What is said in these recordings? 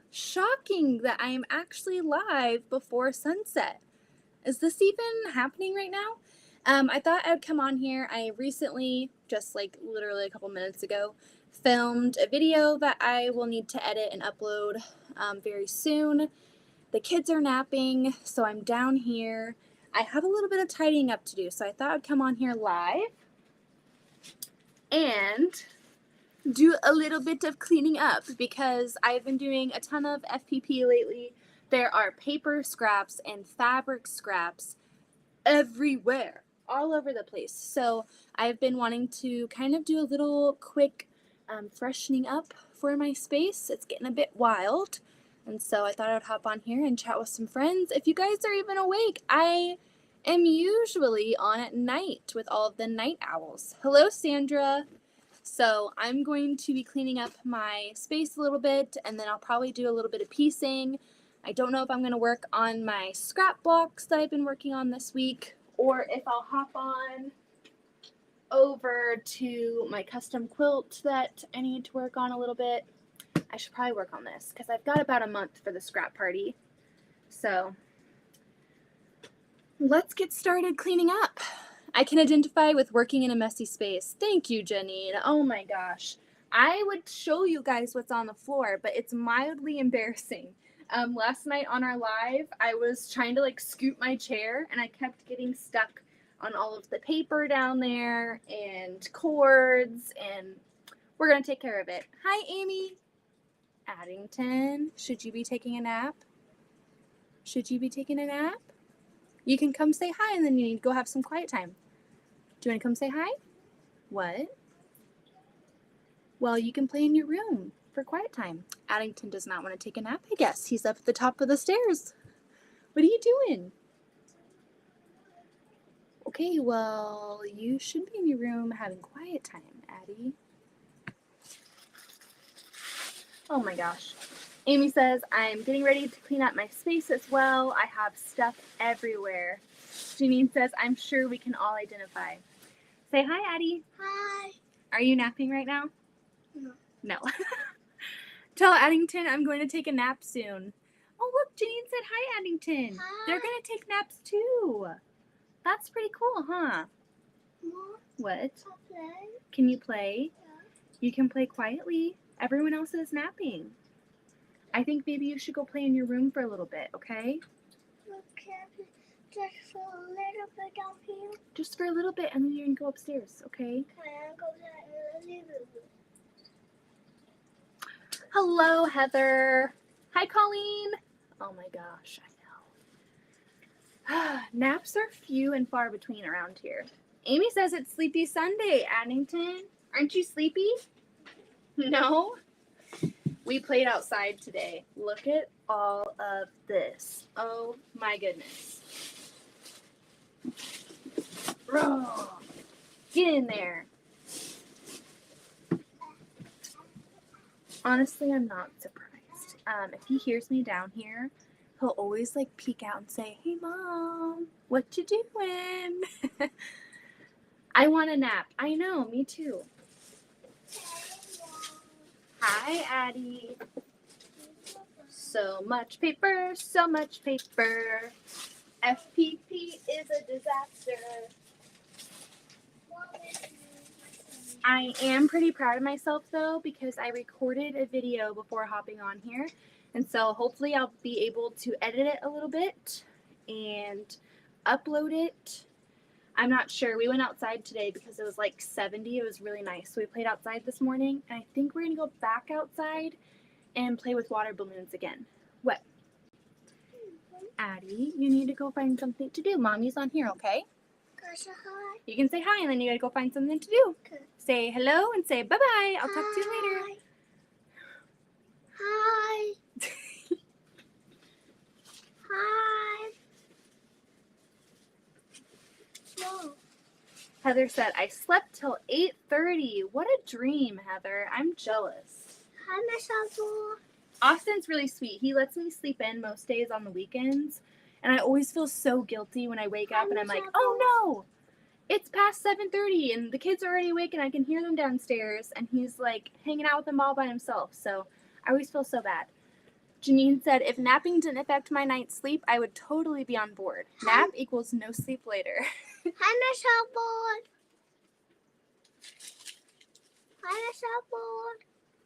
Shocking that I am actually live before sunset. Is this even happening right now? I thought I'd come on here. I recently, just like literally a couple minutes ago, filmed a video that I will need to edit and upload very soon. The kids are napping, so I'm down here. I have a little bit of tidying up to do, so I thought I'd come on here live and do a little bit of cleaning up because I've been doing a ton of FPP lately. There are paper scraps and fabric scraps everywhere, all over the place. So I've been wanting to kind of do a little quick freshening up for my space. It's getting a bit wild. And so I thought I'd hop on here and chat with some friends. If you guys are even awake, I am usually on at night with all of the night owls. Hello, Sandra. So I'm going to be cleaning up my space a little bit, and then I'll probably do a little bit of piecing. I don't know if I'm going to work on my scrap blocks that I've been working on this week, or if I'll hop on over to my custom quilt that I need to work on a little bit. I should probably work on this because I've got about a month for the scrap party. So let's get started cleaning up. I can identify with working in a messy space. Thank you, Janine. Oh my gosh. I would show you guys what's on the floor, but it's mildly embarrassing. Last night on our live, I was trying to like scoot my chair and I kept getting stuck on all of the paper down there and cords, and we're going to take care of it. Hi, Amy. Addington, should you be taking a nap? Should you be taking a nap? You can come say hi and then you need to go have some quiet time. Do you want to come say hi? What? Well, you can play in your room for quiet time. Addington does not want to take a nap, I guess. He's up at the top of the stairs. What are you doing? Okay, well, you should be in your room having quiet time, Addie. Oh my gosh. Amy says, I'm getting ready to clean up my space as well. I have stuff everywhere. Janine says, I'm sure we can all identify. Say hi, Addie. Hi. Are you napping right now? No. No. Tell Addington I'm going to take a nap soon. Oh, look, Janine said hi, Addington. Hi. They're going to take naps too. That's pretty cool, huh? Mom, What? I'll play. Can you play? Yeah. You can play quietly. Everyone else is napping. I think maybe you should go play in your room for a little bit, okay? Okay, just for a little bit down here. Just for a little bit, and then you're going to go upstairs, okay? Can I go to the living room? Hello, Heather. Hi, Colleen. Oh my gosh, I know. Naps are few and far between around here. Amy says it's Sleepy Sunday, Addington. Aren't you sleepy? No? We played outside today. Look at all of this. Oh my goodness. Oh, get in there. Honestly, I'm not surprised. If he hears me down here, he'll always like peek out and say, "Hey, Mom, what you doing?" I want a nap. I know, me too. Hi, Addie. So much paper, so much paper. FPP is a disaster. I am pretty proud of myself though because I recorded a video before hopping on here, and so hopefully I'll be able to edit it a little bit and upload it. I'm not sure. We went outside today because it was like 70. It was really nice. So we played outside this morning, and I think we're going to go back outside and play with water balloons again. What? Addie, you need to go find something to do. Mommy's on here, okay? Can I say hi? You can say hi, and then you got to go find something to do. Okay. Say hello and say bye-bye. I'll talk to you later. Hi. Hi. No. Heather said, I slept till 8:30. What a dream, Heather. I'm jealous. Hi, Miss Oswald. Austin's really sweet. He lets me sleep in most days on the weekends, and I always feel so guilty when I wake up and I'm like, oh no, it's past 7:30 and the kids are already awake and I can hear them downstairs, and he's like hanging out with them all by himself. So I always feel so bad. Janine said, if napping didn't affect my night's sleep, I would totally be on board. Nap equals no sleep later. Hi, Miss Hubble. Hi, Miss Hubble.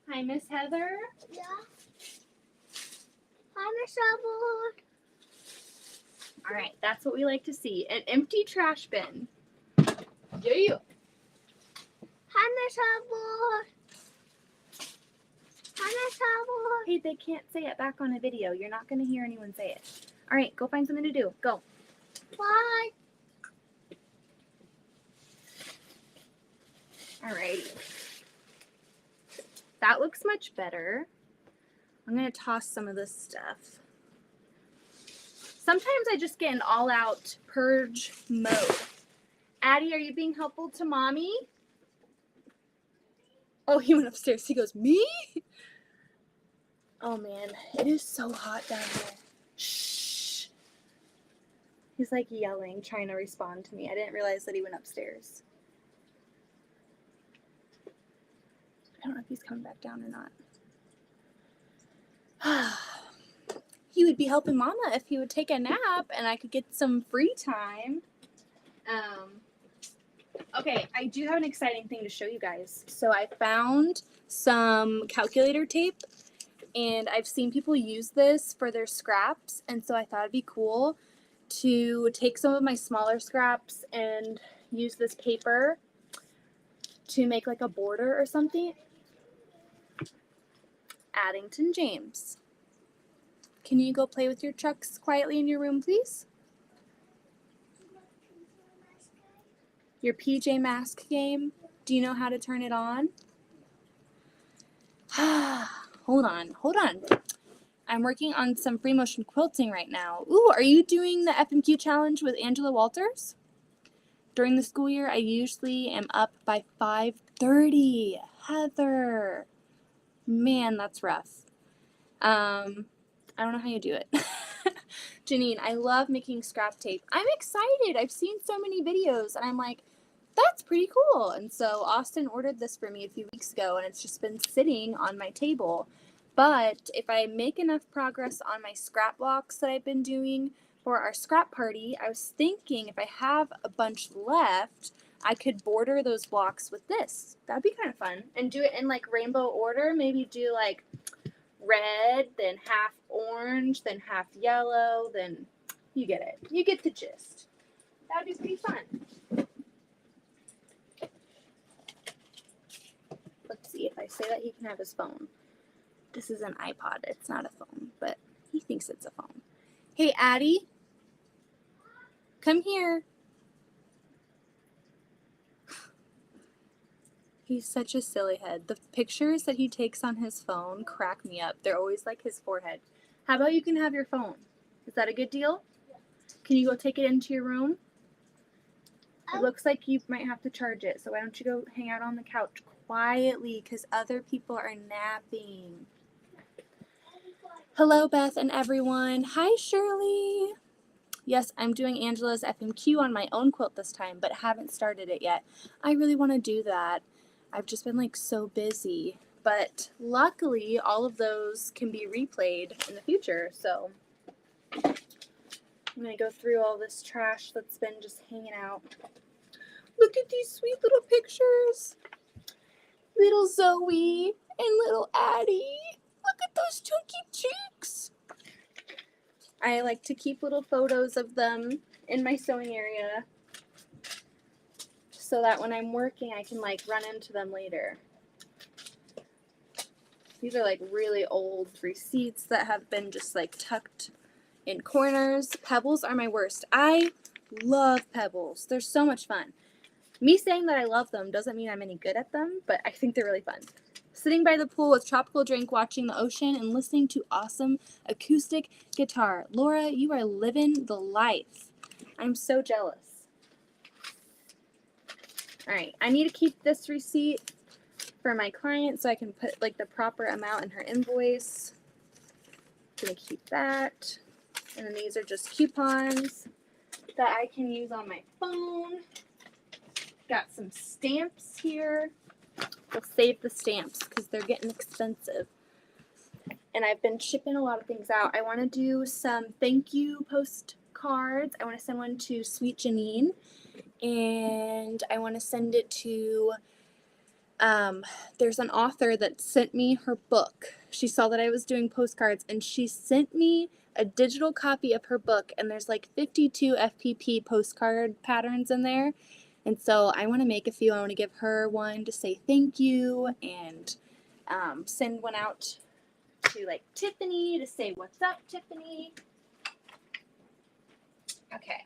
Hi, Miss Heather. Yeah. Hi, Miss Hubble. All right, that's what we like to see. An empty trash bin. Yeah. Hi, Miss Hubble. Hi, Miss Hubble. Hey, they can't say it back on a video. You're not going to hear anyone say it. All right, go find something to do. Go. Bye. All right. That looks much better. I'm going to toss some of this stuff. Sometimes I just get an all-out purge mode. Addie, are you being helpful to mommy? Oh, he went upstairs. He goes, me? Oh, man. It is so hot down here. Shh. He's like yelling, trying to respond to me. I didn't realize that he went upstairs. I don't know if he's coming back down or not. He would be helping Mama if he would take a nap and I could get some free time. Okay, I do have an exciting thing to show you guys. So I found some calculator tape and I've seen people use this for their scraps, and so I thought it'd be cool to take some of my smaller scraps and use this paper to make like a border or something. Addington James. Can you go play with your trucks quietly in your room, please? Your PJ Mask game? Do you know how to turn it on? Hold on. I'm working on some free motion quilting right now. Ooh, are you doing the FMQ challenge with Angela Walters? During the school year, I usually am up by 5:30. Heather. Man, that's rough. I don't know how you do it. Janine, I love making scrap tape. I'm excited. I've seen so many videos and I'm like, that's pretty cool. And so Austin ordered this for me a few weeks ago and it's just been sitting on my table. But if I make enough progress on my scrap blocks that I've been doing for our scrap party, I was thinking if I have a bunch left, I could border those blocks with this. That'd be kind of fun. And do it in like rainbow order. Maybe do like red, then half orange, then half yellow, then you get it. You get the gist. That'd be pretty fun. Let's see if I say that he can have his phone. This is an iPod. It's not a phone, but he thinks it's a phone. Hey, Addie. Come here. He's such a silly head. The pictures that he takes on his phone crack me up. They're always like his forehead. How about you can have your phone? Is that a good deal? Can you go take it into your room? It looks like you might have to charge it, so why don't you go hang out on the couch quietly because other people are napping. Hello, Beth and everyone. Hi, Shirley. Yes, I'm doing Angela's FMQ on my own quilt this time, but haven't started it yet. I really want to do that. I've just been like so busy, but luckily all of those can be replayed in the future. So I'm going to go through all this trash that's been just hanging out. Look at these sweet little pictures. Little Zoe and little Addie. Look at those chunky cheeks. I like to keep little photos of them in my sewing area so that when I'm working, I can like run into them later. These are like really old receipts that have been just like tucked in corners. Pebbles are my worst. I love pebbles. They're so much fun. Me saying that I love them doesn't mean I'm any good at them, but I think they're really fun. Sitting by the pool with tropical drink, watching the ocean, and listening to awesome acoustic guitar. Laura, you are living the life. I'm so jealous. All right, I need to keep this receipt for my client so I can put like the proper amount in her invoice. Gonna keep that. And then these are just coupons that I can use on my phone. Got some stamps here. We'll save the stamps because they're getting expensive. and I've been shipping a lot of things out. I want to do some thank you postcards. I want to send one to Sweet Janine, and I want to send it to there's an author that sent me her book. She saw that I was doing postcards, and she sent me a digital copy of her book, and there's like 52 FPP postcard patterns in there. And so I want to make a few. I want to give her one to say thank you, and send one out to like Tiffany to say what's up, Tiffany. Okay.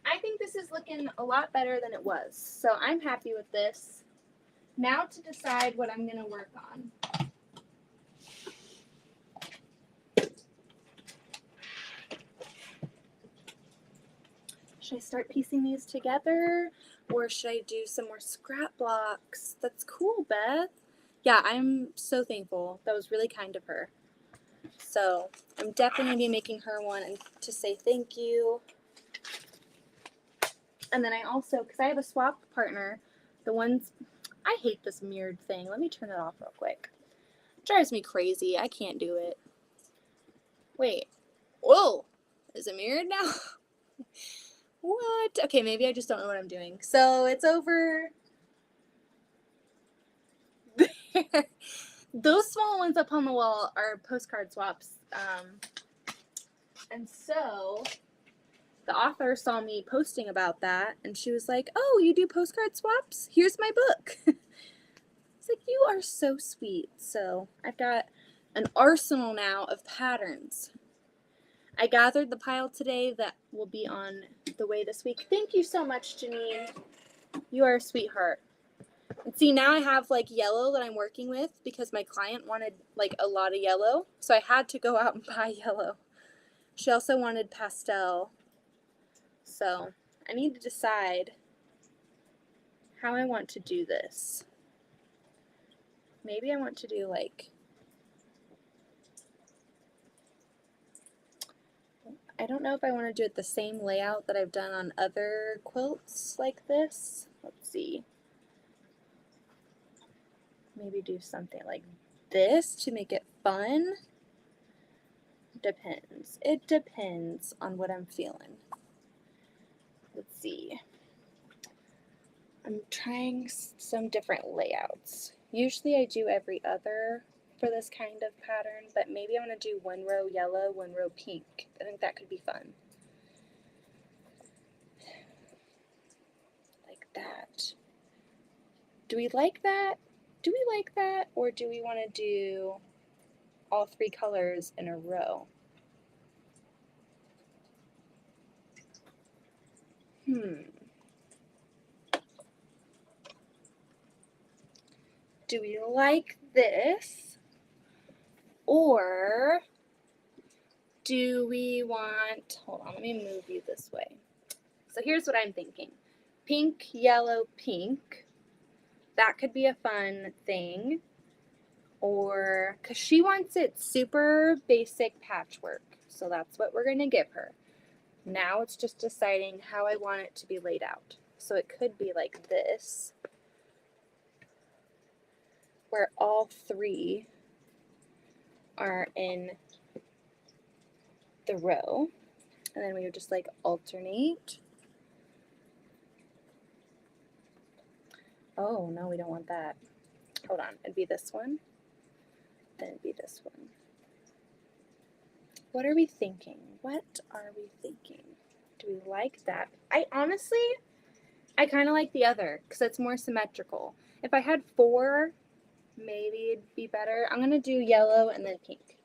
I think this is looking a lot better than it was. So I'm happy with this. Now to decide what I'm going to work on. Should I start piecing these together, or should I do some more scrap blocks? That's cool, Beth. Yeah, I'm so thankful. That was really kind of her. So I'm definitely going to be making her one and to say thank you. And then I also, because I have a swap partner, the ones, I hate this mirrored thing. Let me turn it off real quick. It drives me crazy. I can't do it. Wait. Whoa. Is it mirrored now? What? Okay, maybe I just don't know what I'm doing. So it's over there. Those small ones up on the wall are postcard swaps. And so the author saw me posting about that, and she was like, "Oh, you do postcard swaps? Here's my book." It's like, you are so sweet. So I've got an arsenal now of patterns. I gathered the pile today that will be on the way this week. Thank you so much, Janine. You are a sweetheart. And see, now I have like yellow that I'm working with because my client wanted like a lot of yellow. So I had to go out and buy yellow. She also wanted pastel. So I need to decide how I want to do this. Maybe I want to do like, I don't know if I want to do it the same layout that I've done on other quilts like this. Let's see. Maybe do something like this to make it fun. Depends. It depends on what I'm feeling. Let's see. I'm trying some different layouts. Usually I do every other for this kind of pattern, but maybe I'm going to do one row yellow, one row pink. I think that could be fun. Like that. Do we like that? Do we like that? Or do we want to do all three colors in a row? Do we like this? Or do we want, hold on, let me move you this way. So here's what I'm thinking. Pink, yellow, pink. That could be a fun thing. Or, because she wants it super basic patchwork. So that's what we're going to give her. Now it's just deciding how I want it to be laid out. So it could be like this, where all three are in the row. And then we would just like alternate. Oh, no, we don't want that. Hold on, it'd be this one. Then it'd be this one. What are we thinking? What are we thinking? Do we like that? I honestly kind of like the other because it's more symmetrical. If I had 4, maybe it'd be better. I'm going to do yellow and then pink.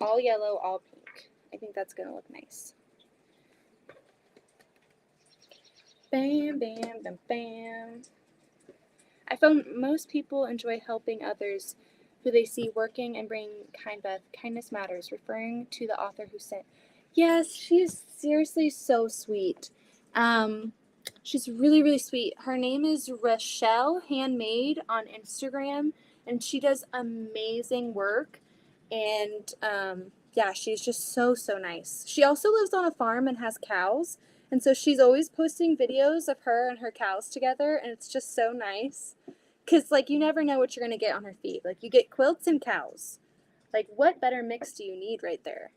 All yellow, all pink. I think that's going to look nice. Bam, bam, bam, bam. I found most people enjoy helping others who they see working and bring kindness matters, referring to the author who sent. Yes, she's seriously so sweet. She's really, really sweet. Her name is Rochelle Handmade on Instagram, and she does amazing work. And yeah, she's just so, so nice. She also lives on a farm and has cows. And so she's always posting videos of her and her cows together, and it's just so nice Because, like, you never know what you're going to get on her feet. Like, you get quilts and cows. Like, what better mix do you need right there?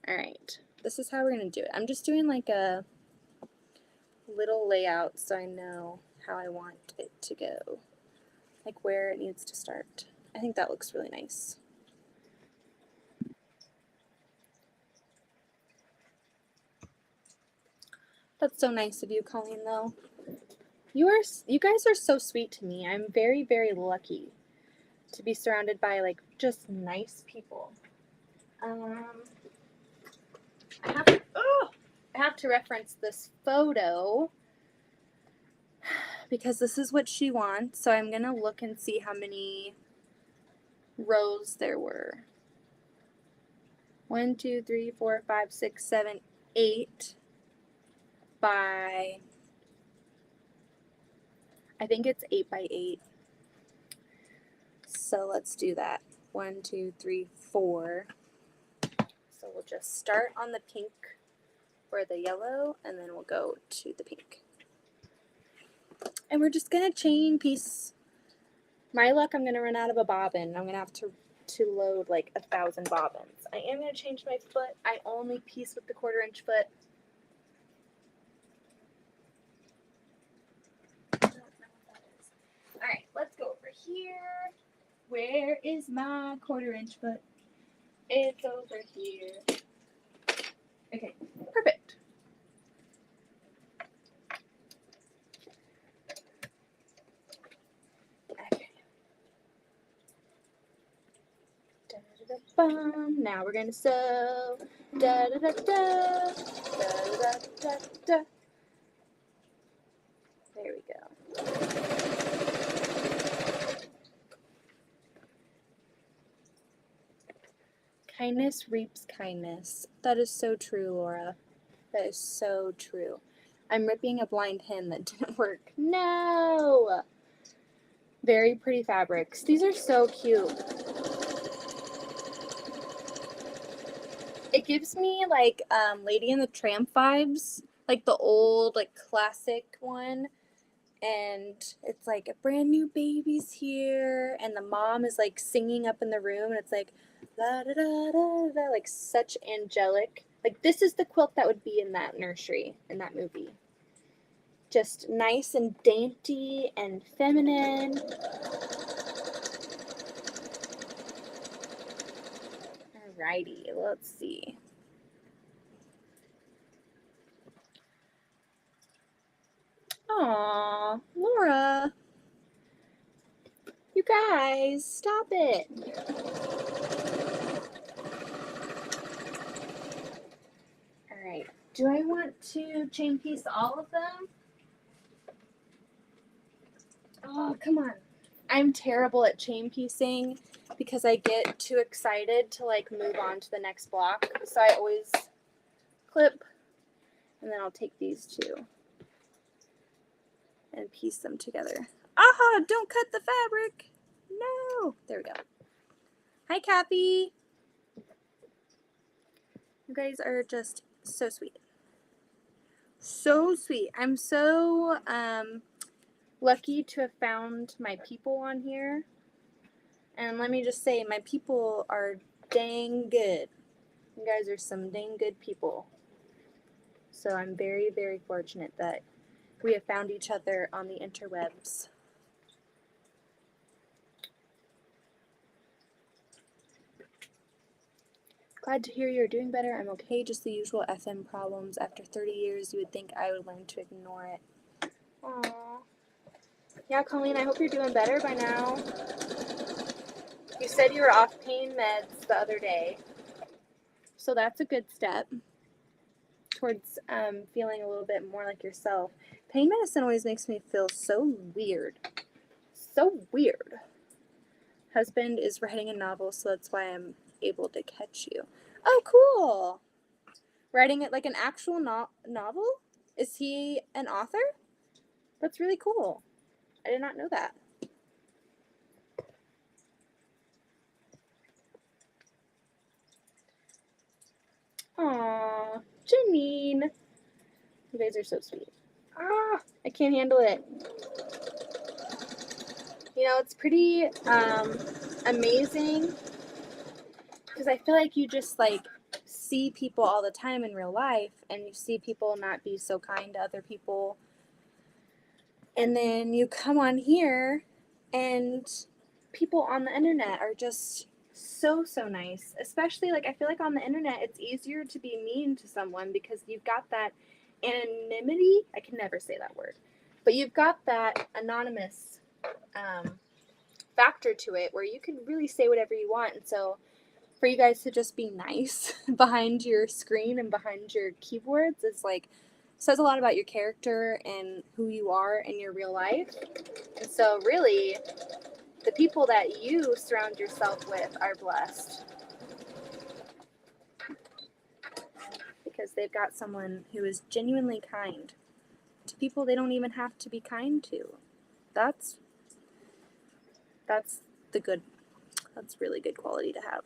All right. This is how we're going to do it. I'm just doing, like, a little layout so I know how I want it to go. Like, where it needs to start. I think that looks really nice. That's so nice of you, Colleen, though. You guys are so sweet to me. I'm very, very lucky to be surrounded by, like, just nice people. I have to reference this photo because this is what she wants. So I'm gonna look and see how many rows there were. 1, 2, 3, 4, 5, 6, 7, 8 by, I think it's 8 by 8. So let's do that. 1, 2, 3, 4. So we'll just start on the pink or the yellow, and then we'll go to the pink. And we're just gonna chain piece. My luck, I'm gonna run out of a bobbin. I'm gonna have to load like 1,000 bobbins. I am gonna change my foot. I only piece with the 1/4 inch foot. I don't know what that is. All right, let's go over here. Where is my 1/4 inch foot? It's over here. Okay, perfect. Okay. Da-da-da-bum. Now we're gonna sew. Da-da-da-da. Da-da-da-da-da. There we go. Kindness reaps kindness. That is so true, Laura. That is so true. I'm ripping a blind hem that didn't work. No! Very pretty fabrics. These are so cute. It gives me like Lady and the Tramp vibes, like the old, like classic one. And it's like a brand new baby's here, and the mom is like singing up in the room, and it's like da da da da da, like such angelic. Like this is the quilt that would be in that nursery in that movie. Just nice and dainty and feminine. Alrighty, let's see. Aw, Laura. You guys, stop it. Alright, do I want to chain piece all of them? Oh, come on. I'm terrible at chain piecing because I get too excited to like move on to the next block. So I always clip, and then I'll take these two and piece them together. Aha, don't cut the fabric. No. There we go. Hi, Kathy. You guys are just so sweet. So sweet. I'm so lucky to have found my people on here. And let me just say, my people are dang good. You guys are some dang good people. So I'm very, very fortunate that we have found each other on the interwebs. Glad to hear you're doing better. I'm okay, just the usual FM problems. After 30 years, you would think I would learn to ignore it. Aww. Yeah, Colleen, I hope you're doing better by now. You said you were off pain meds the other day. So that's a good step towards feeling a little bit more like yourself. Pain medicine always makes me feel so weird. So weird. Husband is writing a novel, so that's why I'm able to catch you. Oh, cool. Writing it like an actual novel? Is he an author? That's really cool. I did not know that. Aw, Janine. You guys are so sweet. Ah, I can't handle it. You know, it's pretty amazing because I feel like you just like see people all the time in real life and you see people not be so kind to other people. And then you come on here and people on the internet are just so nice. Especially like I feel like on the internet it's easier to be mean to someone because you've got that anonymity. I can never say that word. But you've got that anonymous factor to it where you can really say whatever you want. And so for you guys to just be nice behind your screen and behind your keyboards is like says a lot about your character and who you are in your real life. And so really the people that you surround yourself with are blessed because they've got someone who is genuinely kind to people they don't even have to be kind to. That's the good. That's really good quality to have.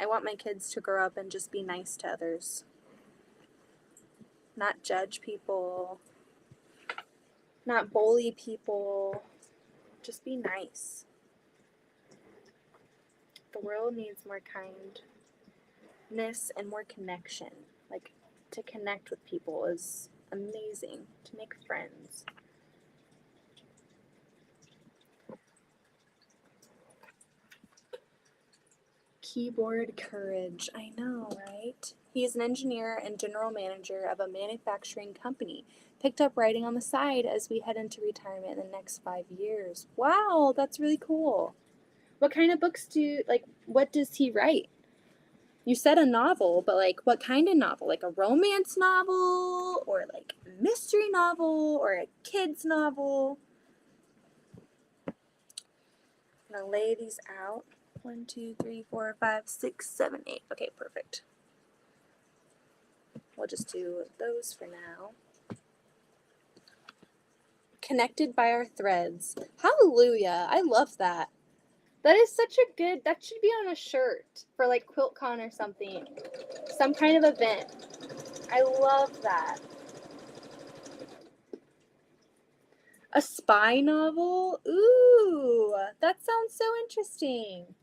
I want my kids to grow up and just be nice to others. Not judge people. Not bully people. Just be nice. The world needs more kindness and more connection. Like, to connect with people is amazing. To make friends. Keyboard courage. I know, right? He is an engineer and general manager of a manufacturing company. Picked up writing on the side as we head into retirement in the next 5 years. Wow, that's really cool. What kind of books what does he write? You said a novel, but like what kind of novel? Like a romance novel or like a mystery novel or a kid's novel? I'm gonna lay these out. 1, 2, 3, 4, 5, 6, 7, 8. Okay, perfect. We'll just do those for now. Connected by our threads. Hallelujah. I love that. That is such a good, that should be on a shirt for like QuiltCon or something. Some kind of event. I love that. A spy novel? Ooh, that sounds so interesting.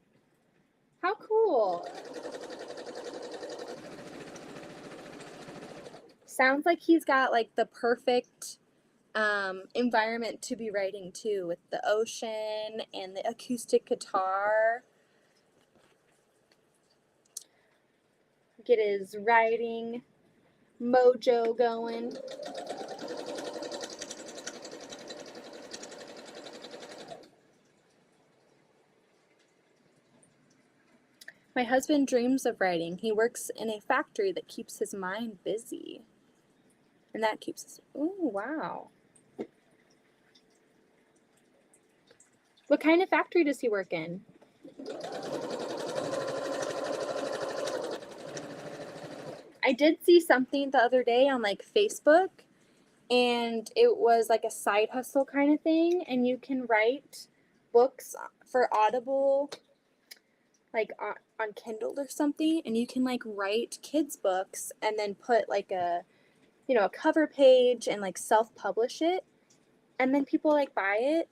How cool. Sounds like he's got like the perfect environment to be writing too, with the ocean and the acoustic guitar. Get his writing mojo going. My husband dreams of writing. He works in a factory that keeps his mind busy. And that keeps us. Ooh, wow. What kind of factory does he work in? I did see something the other day on like Facebook, and it was like a side hustle kind of thing, and you can write books for Audible, like on Kindle or something, and you can like write kids books and then put like a cover page and like self-publish it, and then people like buy it.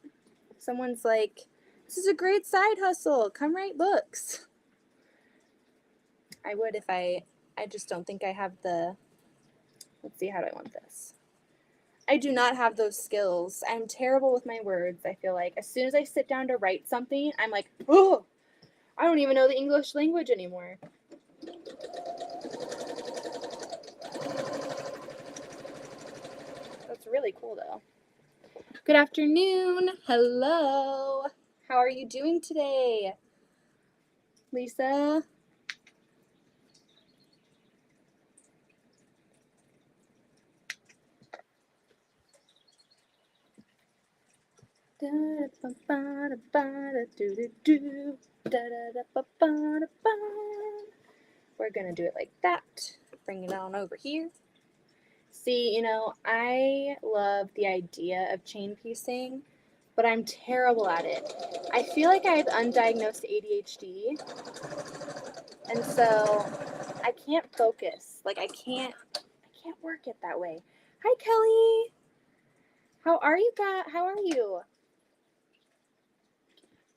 Someone's like, this is a great side hustle, come write books. I would if I just don't think I have the, let's see, how do I want this? I do not have those skills. I'm terrible with my words. I feel like as soon as I sit down to write something, I'm like, oh, I don't even know the English language anymore. That's really cool though. Good afternoon. Hello. How are you doing today? Lisa? We're gonna do it like that. Bring it on over here. See, I love the idea of chain piecing, but I'm terrible at it. I feel like I have undiagnosed ADHD, and so I can't focus. Like I can't work it that way. Hi, Kelly. How are you guys? How are you?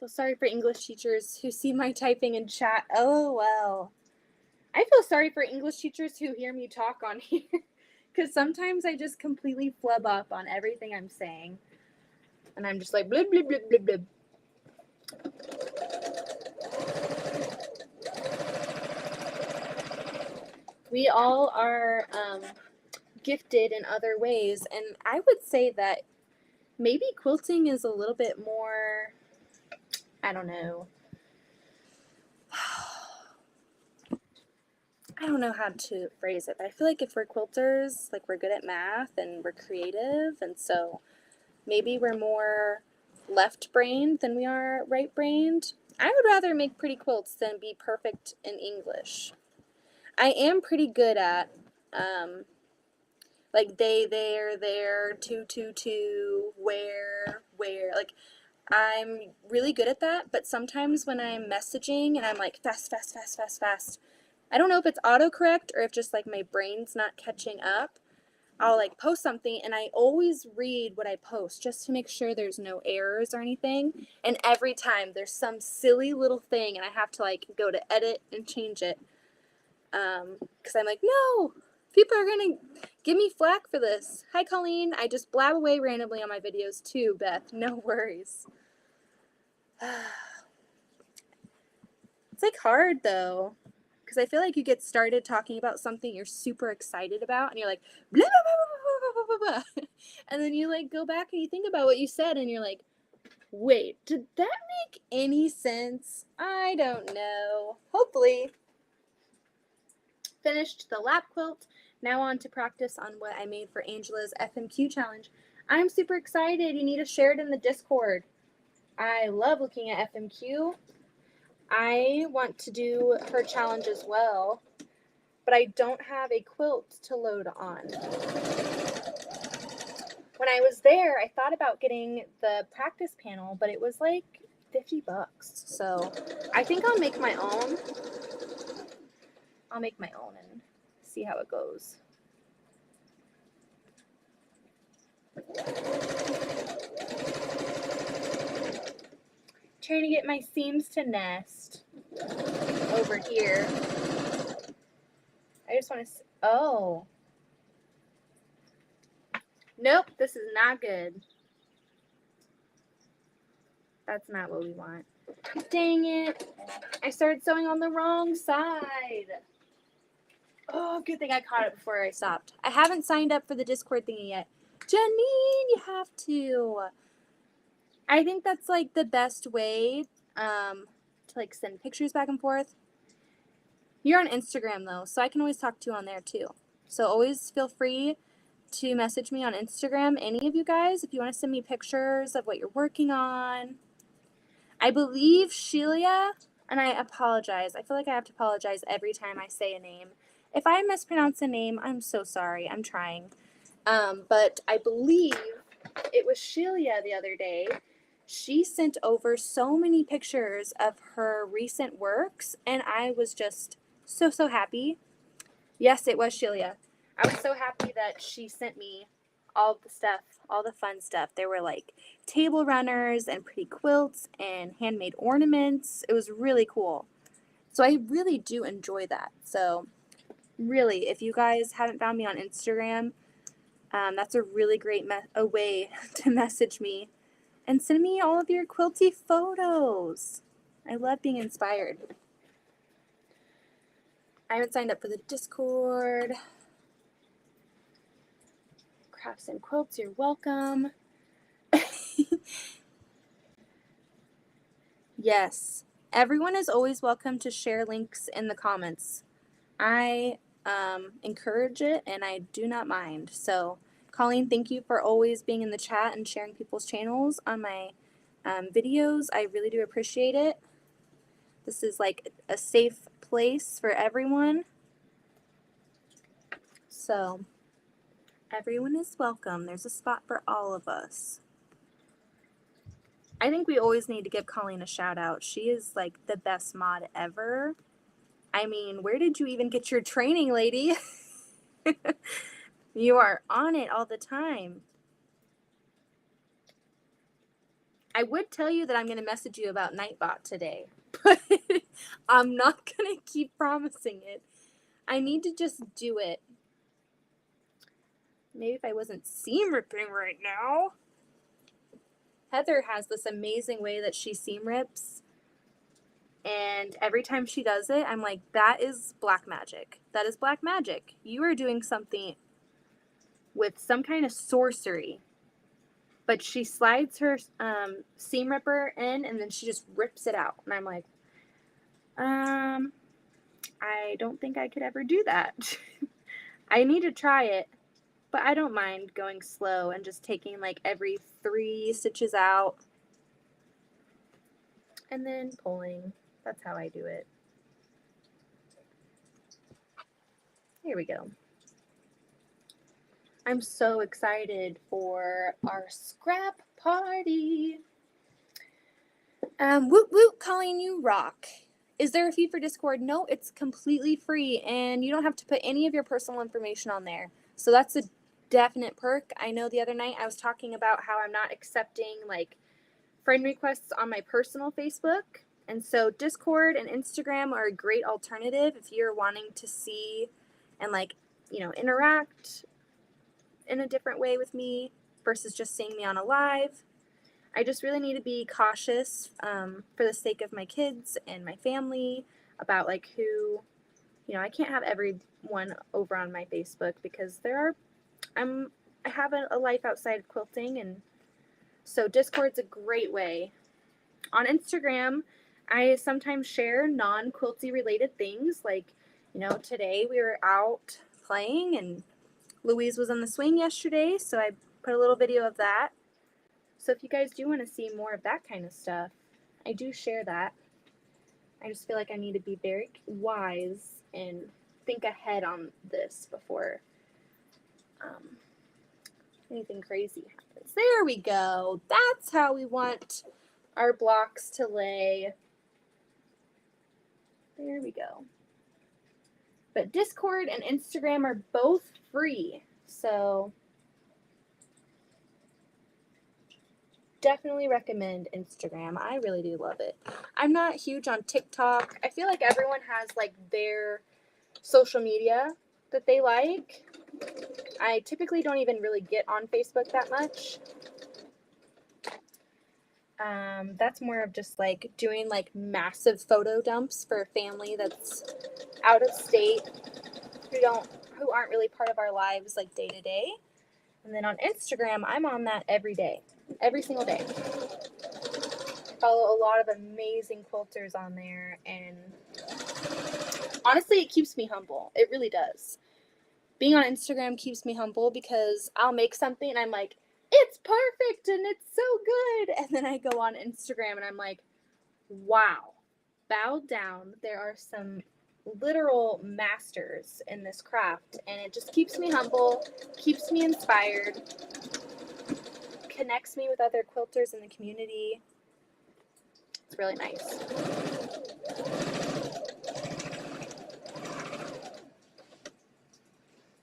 Feel sorry for English teachers who see my typing in chat. Oh, well. I feel sorry for English teachers who hear me talk on here. Because sometimes I just completely flub up on everything I'm saying. And I'm just like, blib, blib, blib, blib, blib. We all are gifted in other ways. And I would say that maybe quilting is a little bit more, I don't know. I don't know how to phrase it, but I feel like if we're quilters, like we're good at math and we're creative, and so maybe we're more left-brained than we are right-brained. I would rather make pretty quilts than be perfect in English. I am pretty good at like they, there, to, where, like I'm really good at that, but sometimes when I'm messaging and I'm like fast, I don't know if it's autocorrect or if just like my brain's not catching up. I'll like post something and I always read what I post just to make sure there's no errors or anything. And every time there's some silly little thing and I have to like go to edit and change it. Because I'm like, no, people are going to give me flack for this. Hi, Colleen. I just blab away randomly on my videos too, Beth. No worries. It's like hard though. Because I feel like you get started talking about something you're super excited about and you're like, blah, blah, blah, blah, blah, blah, blah. And then you like go back and you think about what you said and you're like, wait, did that make any sense? I don't know. Hopefully. Finished the lap quilt. Now on to practice on what I made for Angela's FMQ challenge. I'm super excited. You need to share it in the Discord. I love looking at FMQ. I want to do her challenge as well, but I don't have a quilt to load on. When I was there, I thought about getting the practice panel, but it was like $50. So I think I'll make my own. I'll make my own and see how it goes. Trying to get my seams to nest over here. I just want to, oh. Nope, this is not good. That's not what we want. Dang it. I started sewing on the wrong side. Oh, good thing I caught it before I stopped. I haven't signed up for the Discord thingy yet. Janine, you have to. I think that's like the best way to like send pictures back and forth. You're on Instagram though, so I can always talk to you on there too. So always feel free to message me on Instagram, any of you guys, if you want to send me pictures of what you're working on. I believe Sheila, and I apologize. I feel like I have to apologize every time I say a name. If I mispronounce a name, I'm so sorry. I'm trying. But I believe it was Sheila the other day. She sent over so many pictures of her recent works, and I was just so happy. Yes, it was Sheila. I was so happy that she sent me all the stuff, all the fun stuff. There were like table runners and pretty quilts and handmade ornaments. It was really cool. So I really do enjoy that. So really, if you guys haven't found me on Instagram, that's a really great way to message me and send me all of your quilty photos. I love being inspired. I haven't signed up for the Discord. Crafts and quilts, you're welcome. Yes, everyone is always welcome to share links in the comments. I encourage it and I do not mind. So Colleen, thank you for always being in the chat and sharing people's channels on my videos. I really do appreciate it. This is like a safe place for everyone. So everyone is welcome. There's a spot for all of us. I think we always need to give Colleen a shout out. She is like the best mod ever. I mean, where did you even get your training, lady? You are on it all the time. I would tell you that I'm going to message you about Nightbot today, but I'm not going to keep promising it. I need to just do it. Maybe if I wasn't seam ripping right now. Heather has this amazing way that she seam rips. And every time she does it, I'm like, that is black magic. That is black magic. You are doing something with some kind of sorcery. But she slides her seam ripper in and then she just rips it out. And I'm like, I don't think I could ever do that. I need to try it, but I don't mind going slow and just taking like every 3 stitches out and then pulling. That's how I do it. Here we go. I'm so excited for our scrap party. Woot woot, calling you rock. Is there a fee for Discord? No, it's completely free and you don't have to put any of your personal information on there. So that's a definite perk. I know the other night I was talking about how I'm not accepting like friend requests on my personal Facebook. And so Discord and Instagram are a great alternative if you're wanting to see and like, you know, interact in a different way with me versus just seeing me on a live. I just really need to be cautious for the sake of my kids and my family about like who, you know, I can't have everyone over on my Facebook because I have a life outside of quilting, and so Discord's a great way. On Instagram, I sometimes share non-quilty related things, like, you know, today we were out playing and Louise was on the swing yesterday, so I put a little video of that. So if you guys do want to see more of that kind of stuff, I do share that. I just feel like I need to be very wise and think ahead on this before anything crazy happens. There we go. That's how we want our blocks to lay. There we go. But Discord and Instagram are both free, so definitely recommend Instagram. I really do love it. I'm not huge on TikTok. I feel like everyone has like their social media that they like. I typically don't even really get on Facebook that much. That's more of just like doing like massive photo dumps for a family that's out of state who aren't really part of our lives like day to day. And then on Instagram, I'm on that every day, every single day. I follow a lot of amazing quilters on there, and honestly, it keeps me humble. It really does. Being on Instagram keeps me humble because I'll make something and I'm like, it's perfect and it's so good. And then I go on Instagram and I'm like, wow, bow down. There are some literal masters in this craft, and it just keeps me humble, keeps me inspired, connects me with other quilters in the community. It's really nice.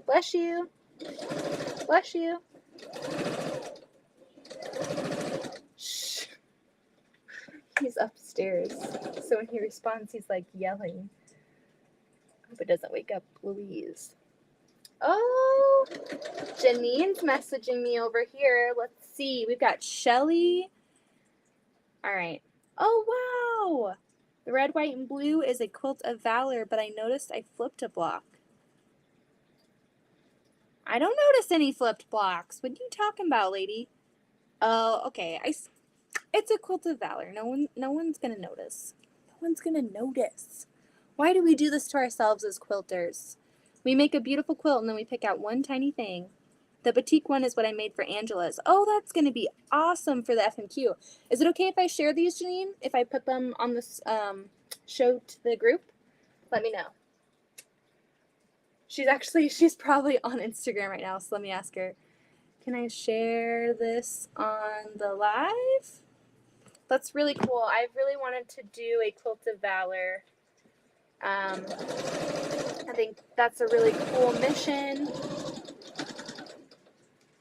Bless you. Bless you. Shh. He's upstairs, so when he responds, he's like yelling. I hope it doesn't wake up Louise. Oh, Janine's messaging me over here. Let's see. We've got Shelly. All right. Oh, wow. The red, white, and blue is a quilt of valor, but I noticed I flipped a block. I don't notice any flipped blocks. What are you talking about, lady? Oh, okay. It's a quilt of valor. No one's gonna notice. No one's gonna notice. Why do we do this to ourselves as quilters? We make a beautiful quilt and then we pick out one tiny thing. The batik one is what I made for Angela's. Oh, that's gonna be awesome for the FMQ. Is it okay if I share these, Janine? If I put them on this show to the group? Let me know. She's probably on Instagram right now, so let me ask her. Can I share this on the live? That's really cool. I really wanted to do a Quilt of Valor. I think that's a really cool mission.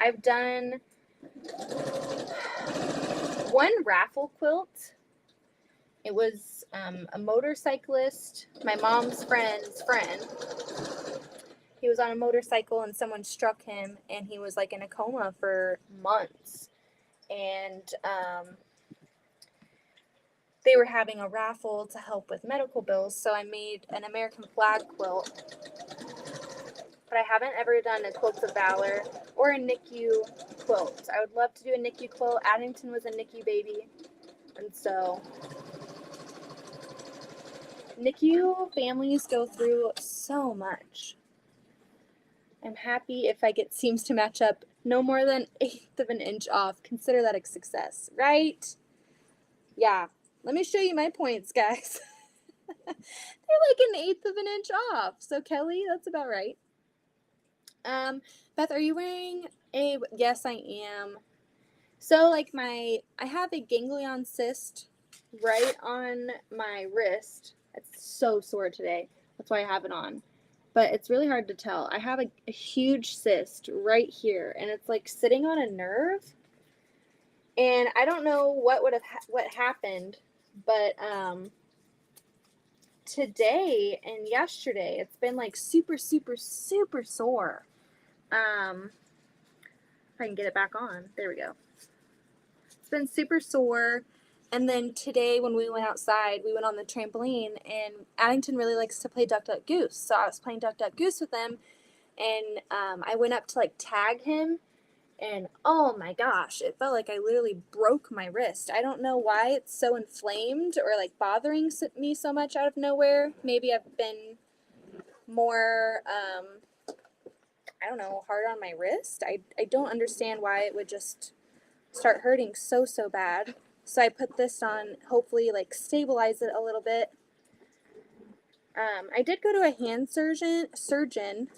I've done one raffle quilt. It was a motorcyclist, my mom's friend's friend. He was on a motorcycle and someone struck him and he was like in a coma for months. And they were having a raffle to help with medical bills, so I made an American flag quilt. But I haven't ever done a Quilts of Valor or a NICU quilt. I would love to do a NICU quilt. Addington was a NICU baby, and so NICU families go through so much. I'm happy if I get seams to match up no more than 1/8 of an inch off. Consider that a success, right? Yeah. Let me show you my points, guys. They're like 1/8 of an inch off. So Kelly, that's about right. Beth, are you wearing a? Yes, I am. So like I have a ganglion cyst right on my wrist. It's so sore today. That's why I have it on. But it's really hard to tell. I have a huge cyst right here, and it's like sitting on a nerve. And I don't know what happened, but today and yesterday it's been like super sore. If I can get it back on, there we go. It's been super sore. And then today when we went outside, we went on the trampoline, and Addington really likes to play Duck Duck Goose. So I was playing Duck Duck Goose with him, and I went up to like tag him, and oh my gosh, it felt like I literally broke my wrist. I don't know why it's so inflamed or like bothering me so much out of nowhere. Maybe I've been more, I don't know, hard on my wrist. I don't understand why it would just start hurting so bad. So I put this on, hopefully like stabilize it a little bit. I did go to a hand surgeon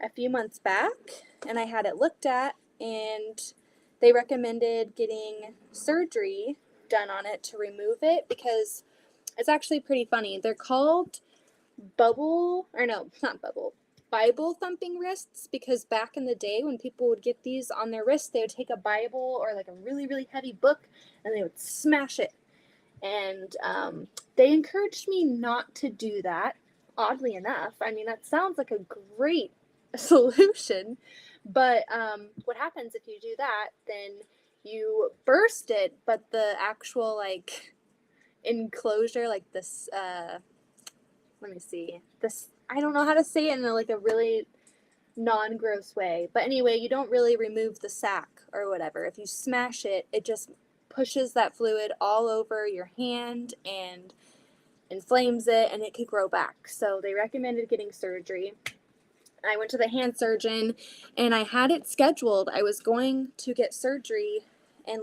a few months back, and I had it looked at, and they recommended getting surgery done on it to remove it because it's actually pretty funny. They're called Bible thumping wrists because back in the day when people would get these on their wrists, they would take a Bible or like a really heavy book and they would smash it. And they encouraged me not to do that, oddly enough. I mean, that sounds like a great solution, but what happens if you do that, then you burst it, but the actual like enclosure, like this, let me see, this, I don't know how to say it in like a really non-gross way, but anyway, you don't really remove the sac or whatever. If you smash it, it just pushes that fluid all over your hand and inflames it, and it could grow back. So they recommended getting surgery. I went to the hand surgeon and I had it scheduled. I was going to get surgery and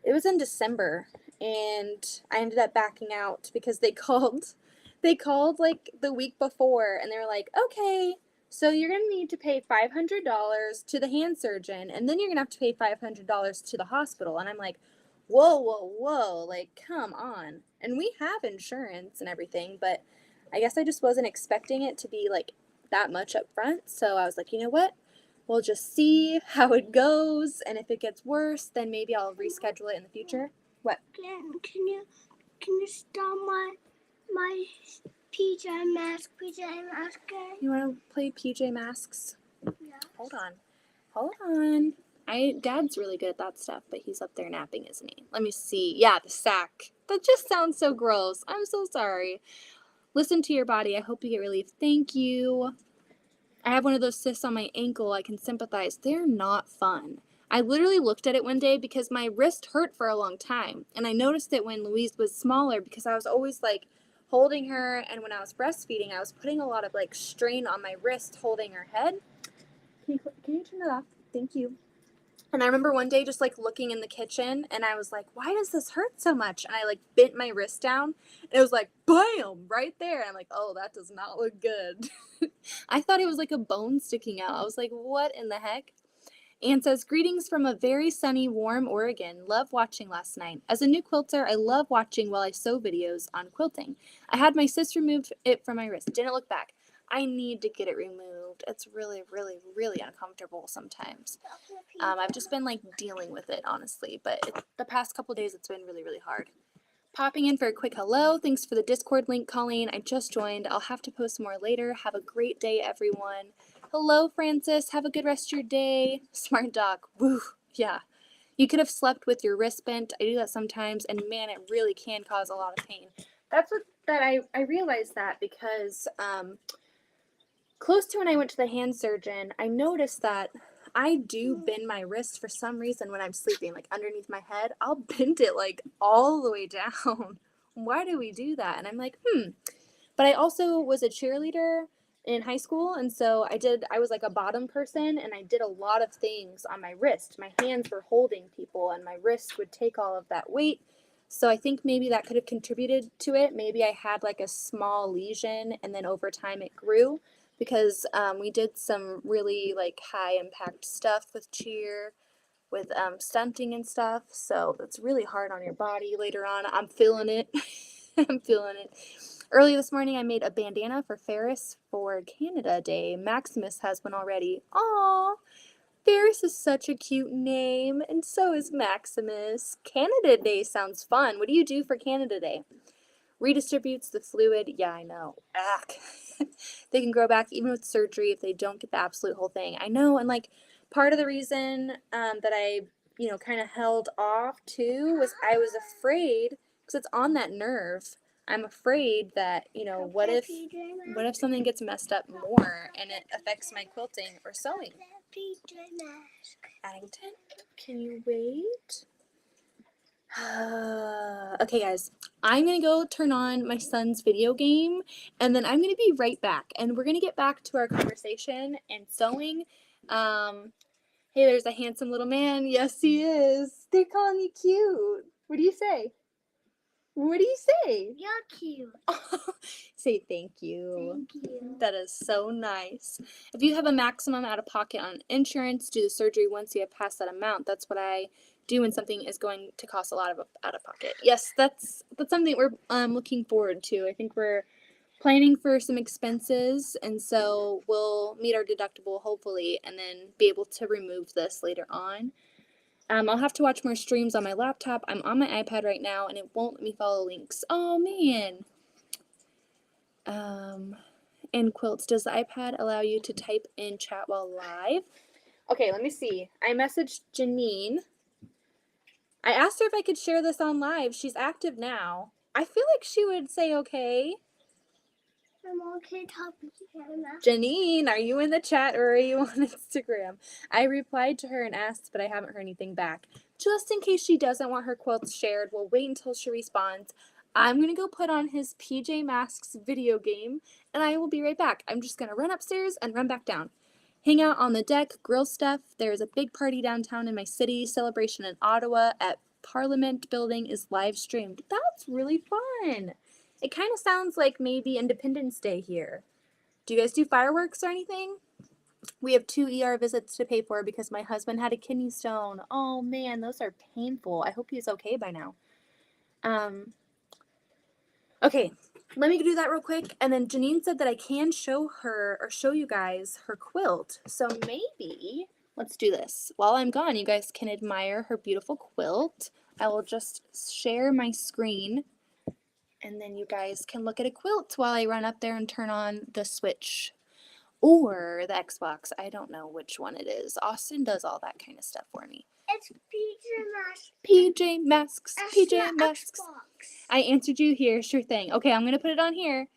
it was in December, and I ended up backing out because they called like the week before, and they were like, okay, so you're going to need to pay $500 to the hand surgeon, and then you're going to have to pay $500 to the hospital. And I'm like, whoa, like, come on. And we have insurance and everything, but I guess I just wasn't expecting it to be like that much up front. So I was like, you know what? We'll just see how it goes, and if it gets worse, then maybe I'll reschedule it in the future. What? Can you stop my PJ Masks? You want to play PJ Masks? Yeah. Hold on. Dad's really good at that stuff, but he's up there napping, isn't he? Let me see. Yeah, the sack. That just sounds so gross. I'm so sorry. Listen to your body. I hope you get relief. Thank you. I have one of those cysts on my ankle. I can sympathize. They're not fun. I literally looked at it one day because my wrist hurt for a long time. And I noticed it when Louise was smaller because I was always like holding her. And when I was breastfeeding, I was putting a lot of like strain on my wrist holding her head. Can you turn it off? Thank you. And I remember one day just like looking in the kitchen and I was like, why does this hurt so much? And I like bent my wrist down and it was like, bam, right there. And I'm like, oh, that does not look good. I thought it was like a bone sticking out. I was like, what in the heck? Anne says, greetings from a very sunny, warm Oregon. Love watching last night. As a new quilter, I love watching while I sew videos on quilting. I had my cyst removed it from my wrist. Didn't look back. I need to get it removed. It's really, really, really uncomfortable sometimes. I've just been like dealing with it, honestly, but the past couple days it's been really, really hard. Popping in for a quick hello. Thanks for the Discord link, Colleen. I just joined. I'll have to post more later. Have a great day, everyone. Hello, Francis. Have a good rest of your day. Smart dog. Woo. Yeah. You could have slept with your wrist bent. I do that sometimes, and man, it really can cause a lot of pain. That's what I realized that because close to when I went to the hand surgeon, I noticed that I do bend my wrist for some reason when I'm sleeping, like underneath my head. I'll bend it like all the way down. Why do we do that? And I'm like, But I also was a cheerleader in high school, and so I was like a bottom person, and I did a lot of things on my wrist. My hands were holding people, and my wrist would take all of that weight. So I think maybe that could have contributed to it. Maybe I had like a small lesion, and then over time it grew because we did some really like high impact stuff with cheer, with stunting and stuff. So that's really hard on your body later on. I'm feeling it. I'm feeling it. Early this morning, I made a bandana for Ferris for Canada Day. Maximus has one already. Aww, Ferris is such a cute name, and so is Maximus. Canada Day sounds fun. What do you do for Canada Day? Redistributes the fluid. Yeah, I know. They can grow back even with surgery if they don't get the absolute whole thing. I know, and like part of the reason that I, kind of held off too was I was afraid because it's on that nerve. I'm afraid that, what if something gets messed up more and it affects my quilting or sewing? Addington, can you wait? Okay, guys, I'm gonna go turn on my son's video game and then I'm gonna be right back and we're gonna get back to our conversation and sewing. Hey, there's a handsome little man. Yes, he is. They're calling you cute. What do you say? What do you say? You're cute. Say thank you. Thank you. That is so nice. If you have a maximum out of pocket on insurance, do the surgery once you have passed that amount. That's what I do when something is going to cost a lot of out of pocket. Yes, that's something we're looking forward to. I think we're planning for some expenses, and so we'll meet our deductible hopefully, and then be able to remove this later on. I'll have to watch more streams on my laptop. I'm on my iPad right now, and it won't let me follow links. Oh man. In quilts, does the iPad allow you to type in chat while live? Okay, let me see. I messaged Janine. I asked her if I could share this on live. She's active now. I feel like she would say okay. I'm okay talking to him now. Janine, are you in the chat or are you on Instagram? I replied to her and asked, but I haven't heard anything back. Just in case she doesn't want her quilts shared, we'll wait until she responds. I'm going to go put on his PJ Masks video game, and I will be right back. I'm just going to run upstairs and run back down. Hang out on the deck, grill stuff. There's a big party downtown in my city. Celebration in Ottawa at Parliament Building is live streamed. That's really fun. It kind of sounds like maybe Independence Day here. Do you guys do fireworks or anything? We have 2 ER visits to pay for because my husband had a kidney stone. Oh man, those are painful. I hope he's okay by now. Okay, let me do that real quick. And then Janine said that I can show her or show you guys her quilt. So maybe let's do this. While I'm gone, you guys can admire her beautiful quilt. I will just share my screen and then you guys can look at a quilt while I run up there and turn on the Switch or the Xbox. I don't know which one it is. Austin does all that kind of stuff for me. It's PJ Masks. PJ Masks. PJ Masks. Xbox. I answered you here. Sure thing. Okay, I'm going to put it on here.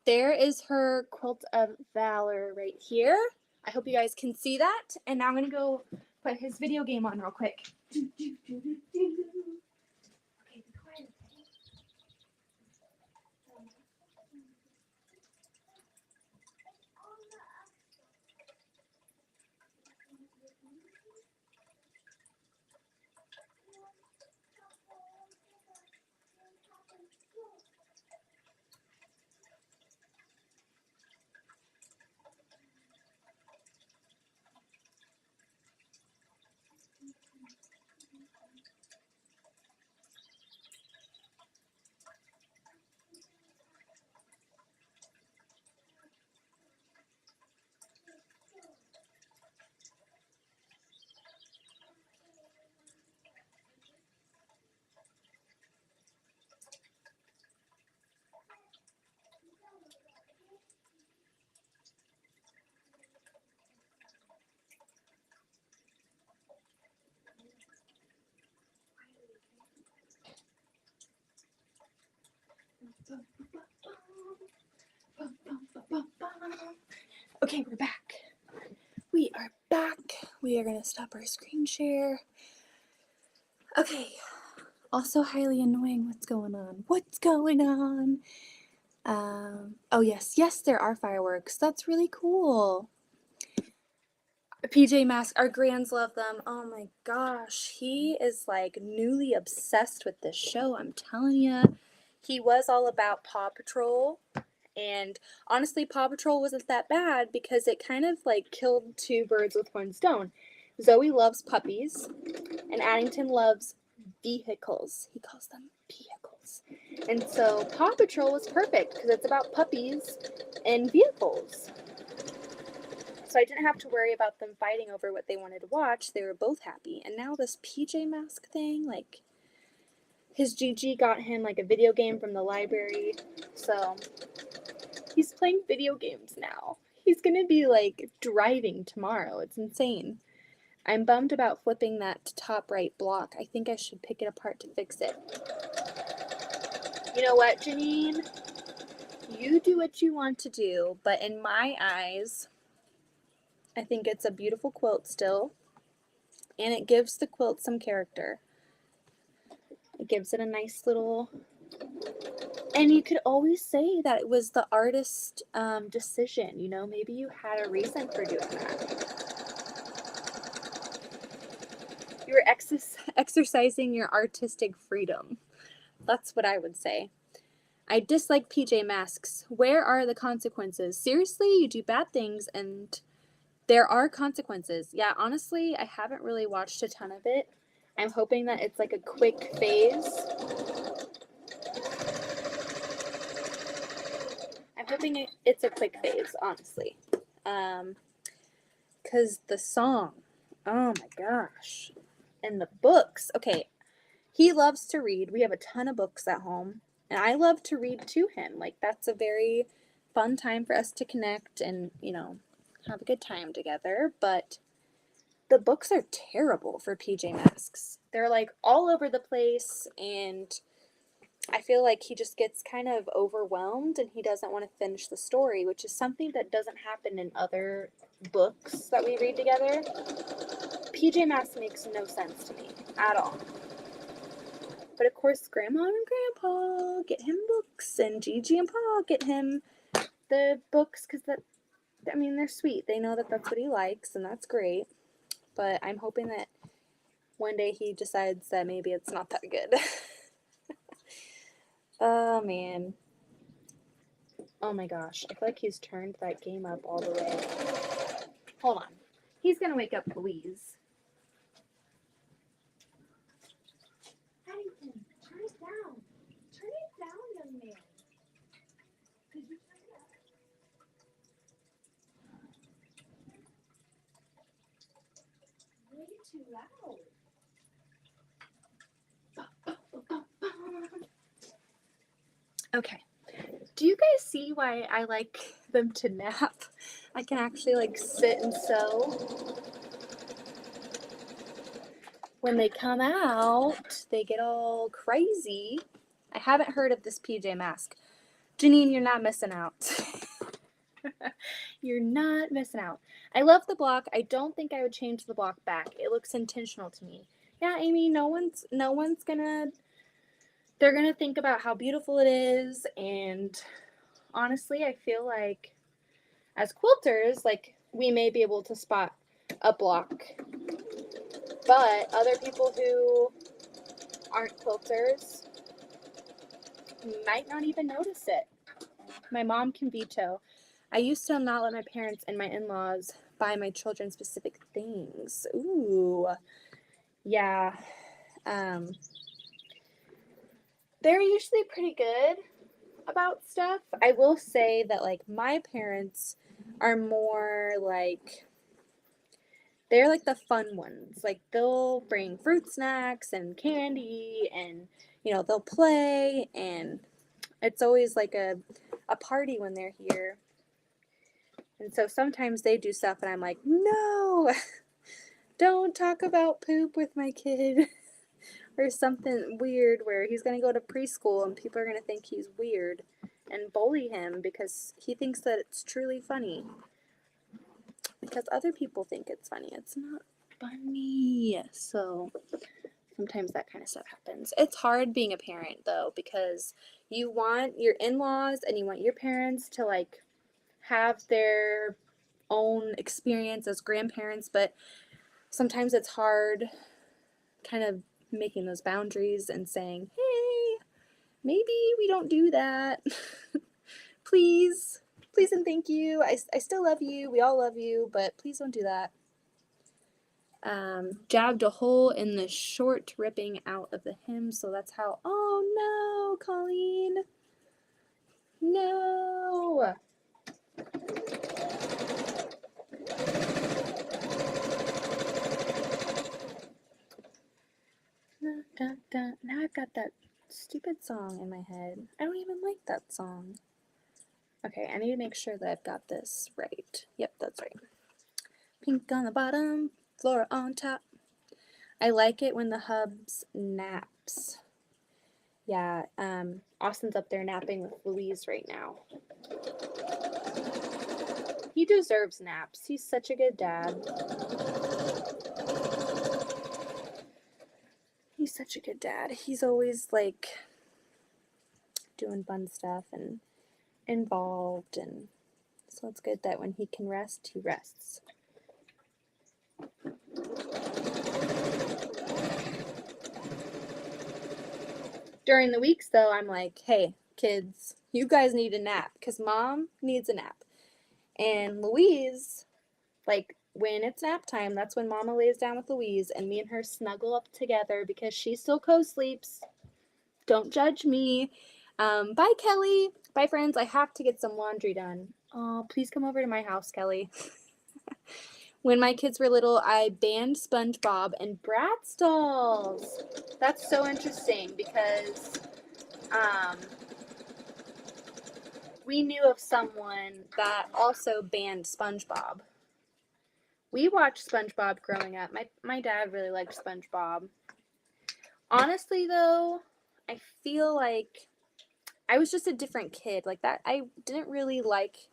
There is her Quilt of Valor right here. I hope you guys can see that. And now I'm going to go put his video game on real quick. Okay, be quiet. Okay, we're back. We are back. We are going to stop our screen share. Okay. Also highly annoying. What's going on? What's going on? Oh, yes, there are fireworks. That's really cool. PJ Masks, our grands love them. Oh my gosh, he is like newly obsessed with this show. I'm telling you, he was all about Paw Patrol, and honestly, Paw Patrol wasn't that bad because it kind of like killed two birds with one stone. Zoe loves puppies, and Addington loves vehicles. He calls them vehicles, and so Paw Patrol was perfect because it's about puppies and vehicles. So I didn't have to worry about them fighting over what they wanted to watch. They were both happy. And now this PJ Mask thing, like, his Gigi got him, like, a video game from the library. So he's playing video games now. He's gonna be, like, driving tomorrow. It's insane. I'm bummed about flipping that top right block. I think I should pick it apart to fix it. You know what, Janine? You do what you want to do, but in my eyes, I think it's a beautiful quilt still, and it gives the quilt some character. It gives it a nice little, and you could always say that it was the artist's decision, you know, maybe you had a reason for doing that. You were exercising your artistic freedom. That's what I would say. I dislike PJ Masks. Where are the consequences? Seriously, you do bad things and there are consequences. Yeah, honestly, I haven't really watched a ton of it. I'm hoping that it's like a quick phase. I'm hoping it's a quick phase, honestly. Because the song, oh my gosh. And the books. Okay, he loves to read. We have a ton of books at home. And I love to read to him. Like, that's a very fun time for us to connect and, you know, have a good time together. But the books are terrible for PJ Masks. They're like all over the place, and I feel like he just gets kind of overwhelmed and he doesn't want to finish the story, which is something that doesn't happen in other books that we read together. PJ Masks makes no sense to me at all. But of course, Grandma and Grandpa get him books, and Gigi and Pa get him the books because they're sweet. They know that that's what he likes, and that's great. But I'm hoping that one day he decides that maybe it's not that good. Oh, man. Oh, my gosh. I feel like he's turned that game up all the way. Hold on. He's going to wake up Louise. Addington, turn it down. Turn it down, young man. Could you turn it up? Way too loud. Okay. Do you guys see why I like them to nap? I can actually like sit and sew. When they come out, they get all crazy. I haven't heard of this PJ Mask. Janine, you're not missing out. You're not missing out. I love the block. I don't think I would change the block back. It looks intentional to me. Yeah, Amy, no one's gonna, they're gonna think about how beautiful it is, and honestly, I feel like as quilters, like, we may be able to spot a block, but other people who aren't quilters might not even notice it. My mom can veto. I used to not let my parents and my in-laws buy my children specific things. Ooh, yeah. They're usually pretty good about stuff. I will say that, like, my parents are more like, they're like the fun ones. Like, they'll bring fruit snacks and candy, and, you know, they'll play, and it's always like a party when they're here. And so sometimes they do stuff and I'm like, no, don't talk about poop with my kid. or something weird where he's going to go to preschool and people are going to think he's weird and bully him because he thinks that it's truly funny. Because other people think it's funny. It's not funny. So sometimes that kind of stuff happens. It's hard being a parent though, because you want your in-laws and you want your parents to like have their own experience as grandparents, but sometimes it's hard kind of making those boundaries and saying, hey, maybe we don't do that. Please and thank you. I still love you. We all love you, but please don't do that. Jabbed a hole in the short ripping out of the hem, so that's how. Oh no, Colleen. No. Dun, dun, dun. Now I've got that stupid song in my head. I don't even like that song. Okay, I need to make sure that I've got this right. Yep, that's right. Pink on the bottom, Flora on top. I like it when the hubs naps. Yeah, Austin's up there napping with Louise right now. He deserves naps. He's such a good dad. He's such a good dad. He's always like doing fun stuff and involved, and so it's good that when he can rest, he rests. During the weeks though, I'm like, hey kids, you guys need a nap because mom needs a nap. And Louise, like when it's nap time, that's when mama lays down with Louise and me and her snuggle up together because she still co-sleeps. Don't judge me. Bye, Kelly. Bye, friends. I have to get some laundry done. Oh, please come over to my house, Kelly. When my kids were little, I banned SpongeBob and Bratz dolls. That's so interesting because we knew of someone that also banned SpongeBob. We watched SpongeBob growing up. My dad really liked SpongeBob. Honestly, though, I feel like I was just a different kid. Like that, I didn't really like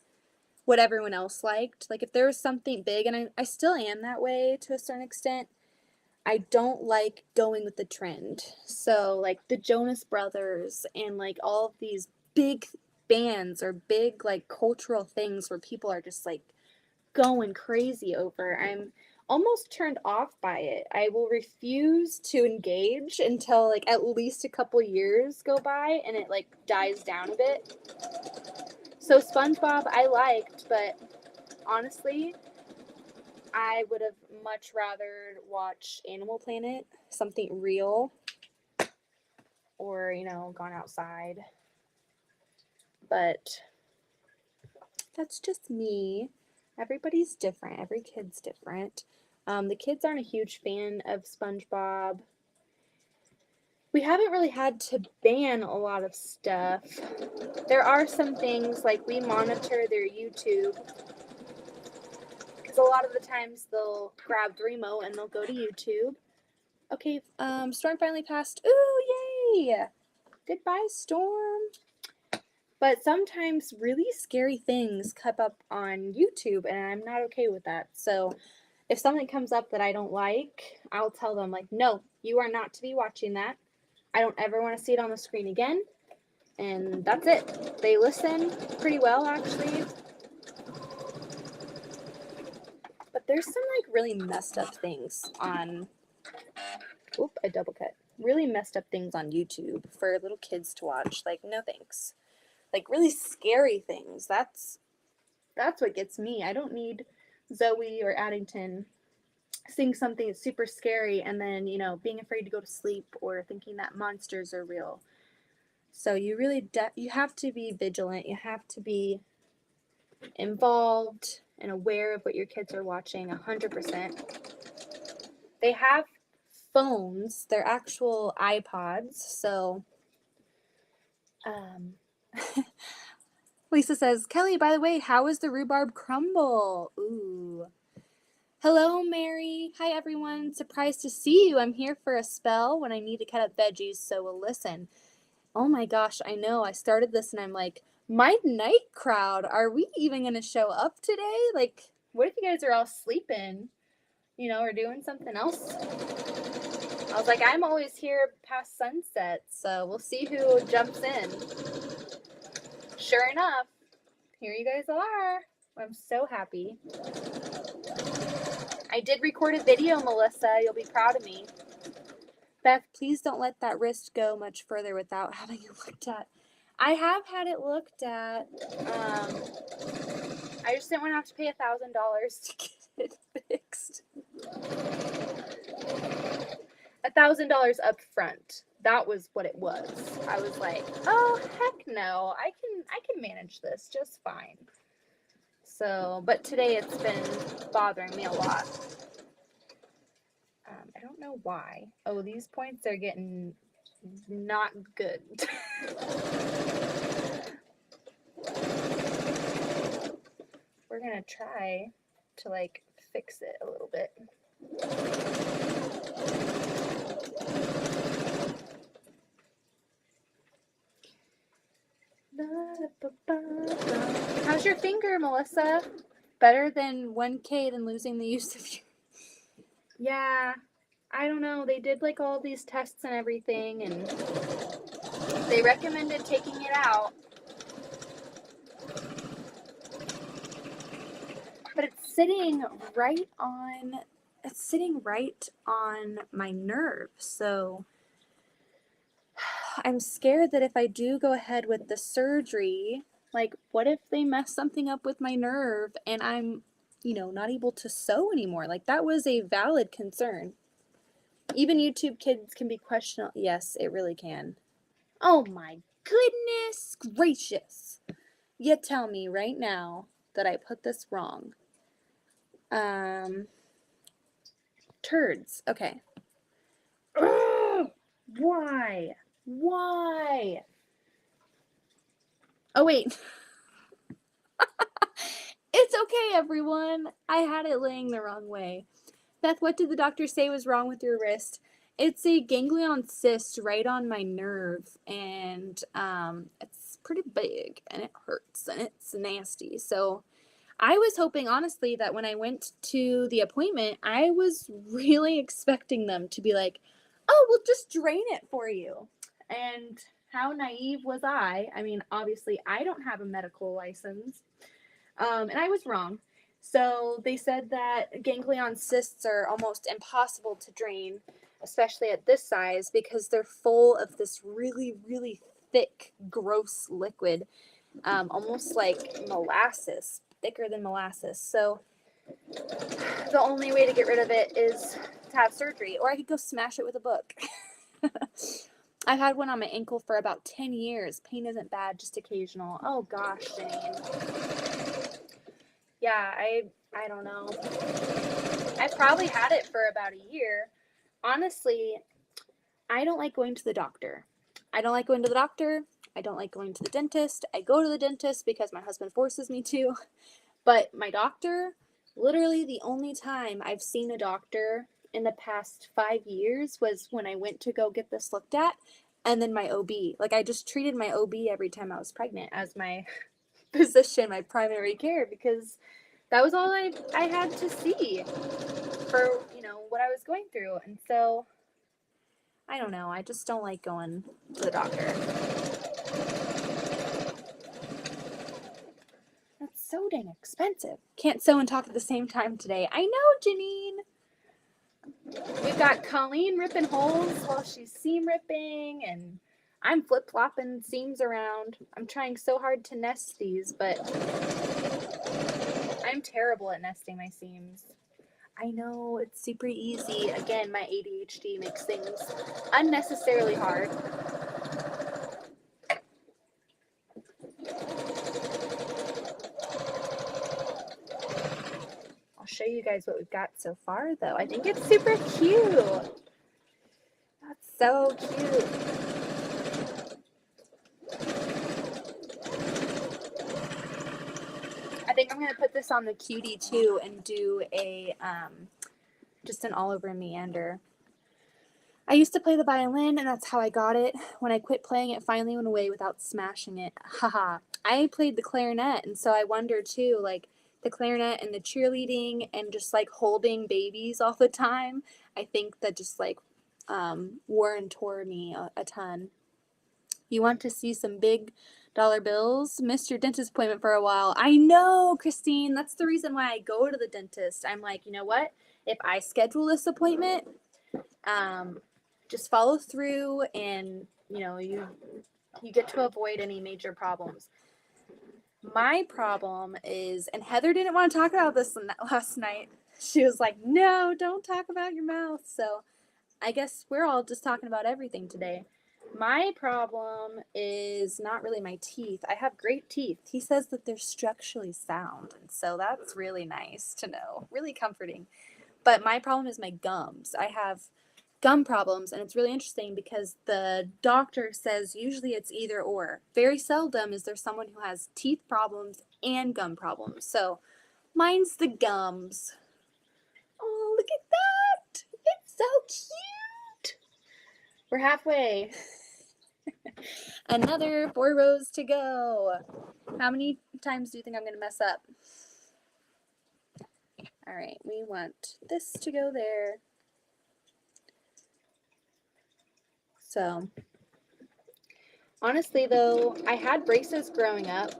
what everyone else liked. Like if there was something big, and I still am that way to a certain extent, I don't like going with the trend. So like the Jonas Brothers and like all of these big bands or big like cultural things where people are just like going crazy over, I'm almost turned off by it. I will refuse to engage until like at least a couple years go by and it like dies down a bit. So SpongeBob I liked, but honestly, I would have much rather watch Animal Planet, something real, or, you know, gone outside. But that's just me. Everybody's different. Every kid's different. The kids aren't a huge fan of SpongeBob. We haven't really had to ban a lot of stuff. There are some things like we monitor their YouTube. Because a lot of the times they'll grab the remote and they'll go to YouTube. Okay, Storm finally passed. Ooh, yay! Goodbye, Storm. But sometimes really scary things come up on YouTube, and I'm not okay with that. So if something comes up that I don't like, I'll tell them, like, no, you are not to be watching that. I don't ever want to see it on the screen again. And that's it. They listen pretty well, actually. But there's some, like, really messed up things on... Oop, I double cut. Really messed up things on YouTube for little kids to watch. Like, no thanks. Like, really scary things. That's what gets me. I don't need Zoe or Addington seeing something that's super scary and then, you know, being afraid to go to sleep or thinking that monsters are real. So you really you have to be vigilant. You have to be involved and aware of what your kids are watching 100%. They have phones. They're actual iPods. So Lisa says, Kelly, by the way, how is the rhubarb crumble? Ooh. Hello, Mary. Hi, everyone. Surprised to see you. I'm here for a spell when I need to cut up veggies, so we'll listen. Oh my gosh, I know. I started this and I'm like, my night crowd, are we even going to show up today? Like, what if you guys are all sleeping, or doing something else? I was like, I'm always here past sunset, so we'll see who jumps in. Sure enough, here you guys are. I'm so happy. I did record a video, Melissa. You'll be proud of me. Beth, please don't let that wrist go much further without having it looked at. I have had it looked at. I just didn't want to have to pay $1,000 to get it fixed. $1,000 up front. That was what it was. I was like, oh heck no, I can manage this just fine. So, but today it's been bothering me a lot. I don't know why. Oh, these points are getting not good. We're gonna try to like fix it a little bit. How's your finger, Melissa? Better than 1K than losing the use of your... Yeah, I don't know. They did like all these tests and everything, and they recommended taking it out. But it's sitting right on my nerve. So I'm scared that if I do go ahead with the surgery, like what if they mess something up with my nerve and I'm, not able to sew anymore? Like that was a valid concern. Even YouTube kids can be questionable. Yes, it really can. Oh my goodness gracious. You tell me right now that I put this wrong. Turds. Okay. Ugh, why? Why? Oh, wait. It's okay, everyone. I had it laying the wrong way. Beth, what did the doctor say was wrong with your wrist? It's a ganglion cyst right on my nerve, and it's pretty big, and it hurts, and it's nasty. So I was hoping, honestly, that when I went to the appointment, I was really expecting them to be like, oh, we'll just drain it for you. And how naive was I? I mean, obviously, I don't have a medical license, and I was wrong. So they said that ganglion cysts are almost impossible to drain, especially at this size, because they're full of this really, really thick, gross liquid, almost like molasses, thicker than molasses. So the only way to get rid of it is to have surgery, or I could go smash it with a book. I've had one on my ankle for about 10 years. Pain isn't bad, just occasional. Oh gosh, Janine. Yeah, I don't know. I probably had it for about a year. Honestly, I don't like going to the doctor. I don't like going to the doctor. I don't like going to the dentist. I go to the dentist because my husband forces me to. But my doctor, literally the only time I've seen a doctor in the past 5 years was when I went to go get this looked at, and then my OB. Like I just treated my OB every time I was pregnant as my physician, my primary care, because that was all I had to see for, what I was going through. And so, I don't know. I just don't like going to the doctor. That's so dang expensive. Can't sew and talk at the same time today. I know, Janine. We've got Colleen ripping holes while she's seam ripping, and I'm flip-flopping seams around. I'm trying so hard to nest these, but I'm terrible at nesting my seams. I know, it's super easy. Again, my ADHD makes things unnecessarily hard. I'll show you guys what we've got so far, though. I think it's super cute. That's so cute. think I'm gonna put this on the cutie too and do a just an all over meander. I used to play the violin, and that's how I got it. When I quit playing, it finally went away without smashing it. Haha. I played the clarinet, and so I wonder too, like the clarinet and the cheerleading and just like holding babies all the time. I think that just like wore and tore me a ton. You want to see some big dollar bills? Missed your dentist appointment for a while. I know, Christine. That's the reason why I go to the dentist. I'm like, you know what? If I schedule this appointment, just follow through, and you get to avoid any major problems. My problem is, and Heather didn't want to talk about this last night. She was like, no, don't talk about your mouth. So I guess we're all just talking about everything today. My problem is not really my teeth. I have great teeth. He says that they're structurally sound, and so that's really nice to know, really comforting. But my problem is my gums. I have gum problems, and it's really interesting because the doctor says usually it's either or. Very seldom is there someone who has teeth problems and gum problems. So mine's the gums. Oh, look at that. It's so cute. We're halfway. Another 4 rows to go. How many times do you think I'm going to mess up? All right, we want this to go there. So, honestly though, I had braces growing up,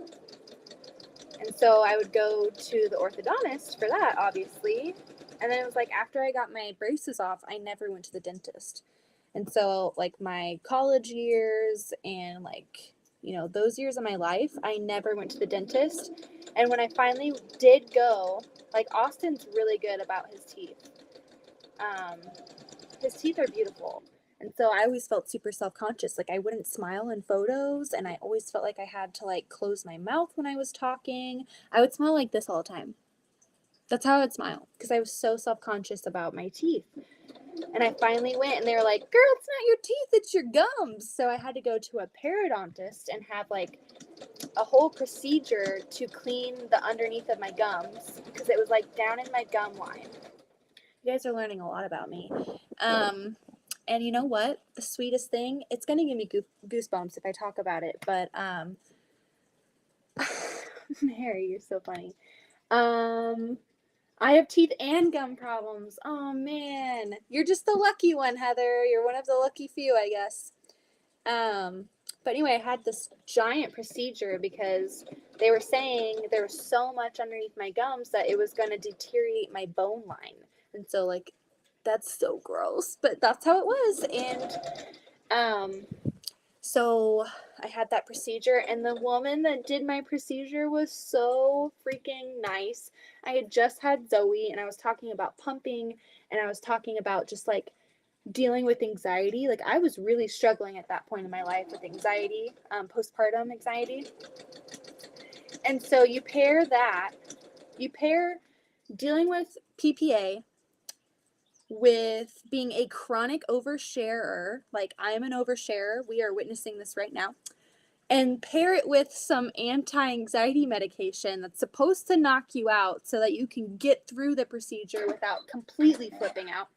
and so I would go to the orthodontist for that, obviously. And then it was like after I got my braces off, I never went to the dentist. And so, like my college years and like, those years of my life, I never went to the dentist. And when I finally did go, like Austin's really good about his teeth. His teeth are beautiful. And so I always felt super self-conscious. Like I wouldn't smile in photos, and I always felt like I had to like close my mouth when I was talking. I would smile like this all the time. That's how I would smile because I was so self-conscious about my teeth. And I finally went, and they were like, girl, it's not your teeth, it's your gums. So I had to go to a periodontist and have like a whole procedure to clean the underneath of my gums because it was like down in my gum line. You guys are learning a lot about me. And you know what? The sweetest thing, it's going to give me goosebumps if I talk about it, but Mary, you're so funny. I have teeth and gum problems. Oh man, you're just the lucky one, Heather. You're one of the lucky few, I guess. But anyway, I had this giant procedure because they were saying there was so much underneath my gums that it was going to deteriorate my bone line. And so like that's so gross, but that's how it was. And so I had that procedure, and the woman that did my procedure was so freaking nice. I had just had Zoe, and I was talking about pumping, and I was talking about just like dealing with anxiety. Like I was really struggling at that point in my life with anxiety, postpartum anxiety. And so you pair dealing with PPA with being a chronic oversharer, like I'm an oversharer, we are witnessing this right now, and pair it with some anti-anxiety medication that's supposed to knock you out so that you can get through the procedure without completely flipping out.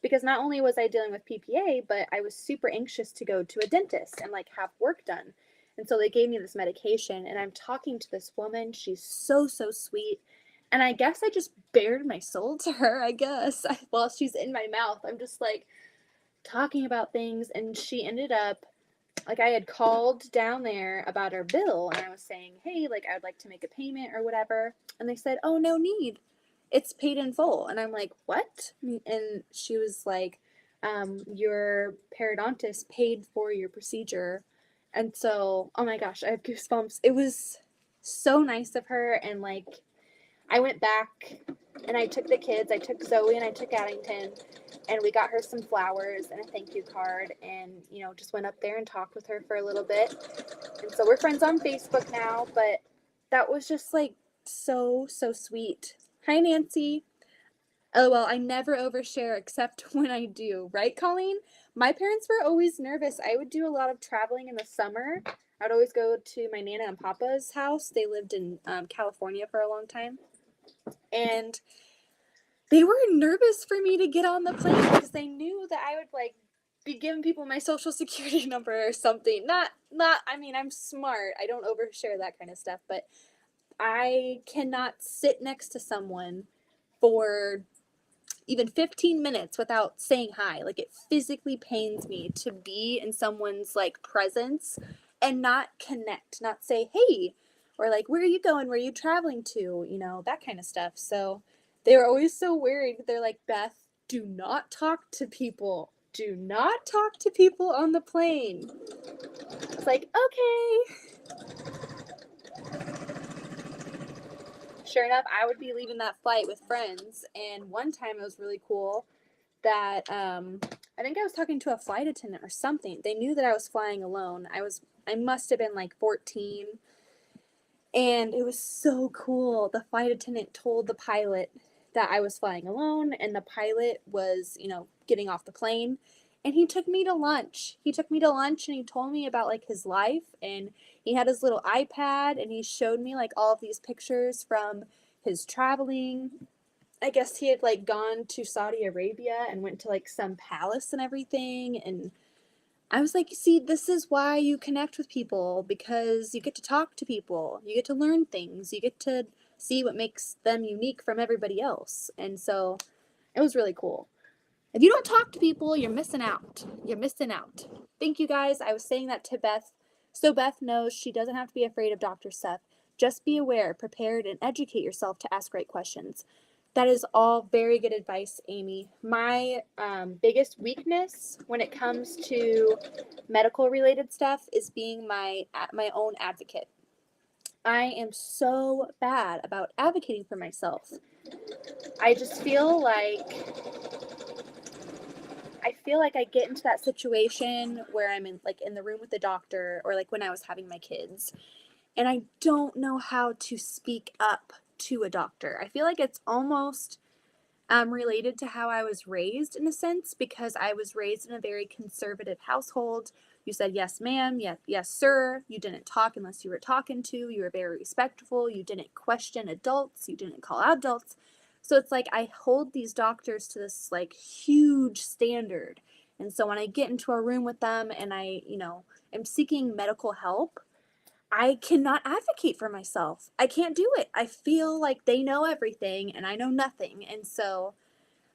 Because not only was I dealing with PPA, but I was super anxious to go to a dentist and like have work done. And so they gave me this medication, and I'm talking to this woman. She's so, so sweet. And I guess I just bared my soul to her, I guess. While she's in my mouth, I'm just like talking about things. And she ended up, like I had called down there about our bill, and I was saying, hey, like I would like to make a payment or whatever. And they said, oh, no need. It's paid in full. And I'm like, what? And she was like, your periodontist paid for your procedure. And so, oh my gosh, I have goosebumps. It was so nice of her. And like, I went back and I took the kids, I took Zoe and I took Addington, and we got her some flowers and a thank you card, and, just went up there and talked with her for a little bit. And so we're friends on Facebook now, but that was just like so, so sweet. Hi, Nancy. LOL, I never overshare except when I do. Right, Colleen? My parents were always nervous. I would do a lot of traveling in the summer. I'd always go to my Nana and Papa's house. They lived in California for a long time. And they were nervous for me to get on the plane because they knew that I would like be giving people my social security number or something. I mean, I'm smart. I don't overshare that kind of stuff, but I cannot sit next to someone for even 15 minutes without saying hi. Like, it physically pains me to be in someone's like presence and not connect, not say hey, or like, where are you going, where are you traveling to, you know, that kind of stuff. So they were always so worried. They're like, Beth, do not talk to people, do not talk to people on the plane. It's like, okay. Sure enough, I would be leaving that flight with friends, and one time it was really cool that I think I was talking to a flight attendant or something. They knew that I was flying alone. I must have been like 14, and it was so cool. The flight attendant told the pilot that I was flying alone, and the pilot was, you know, getting off the plane, and he took me to lunch. He took me to lunch and he told me about like his life, and he had his little iPad and he showed me like all of these pictures from his traveling. I guess he had like gone to Saudi Arabia and went to like some palace and everything. And I was like, see, this is why you connect with people, because you get to talk to people, you get to learn things, you get to see what makes them unique from everybody else. And so it was really cool. If you don't talk to people, you're missing out. You're missing out. Thank you guys. I was saying that to Beth, so Beth knows she doesn't have to be afraid of Dr. Seth. Just be aware, prepared, and educate yourself to ask right questions. That is all very good advice, Amy. My biggest weakness when it comes to medical related stuff is being my own advocate. I am so bad about advocating for myself. I just feel like I get into that situation where I'm in the room with the doctor, or like when I was having my kids, and I don't know how to speak up to a doctor. I feel like it's almost related to how I was raised in a sense, because I was raised in a very conservative household. You said yes, ma'am, yes, sir. You didn't talk unless you were talking to. You were very respectful. You didn't question adults. You didn't call out adults. So it's like I hold these doctors to this like huge standard. And so when I get into a room with them and I, am seeking medical help, I cannot advocate for myself. I can't do it. I feel like they know everything and I know nothing. And so,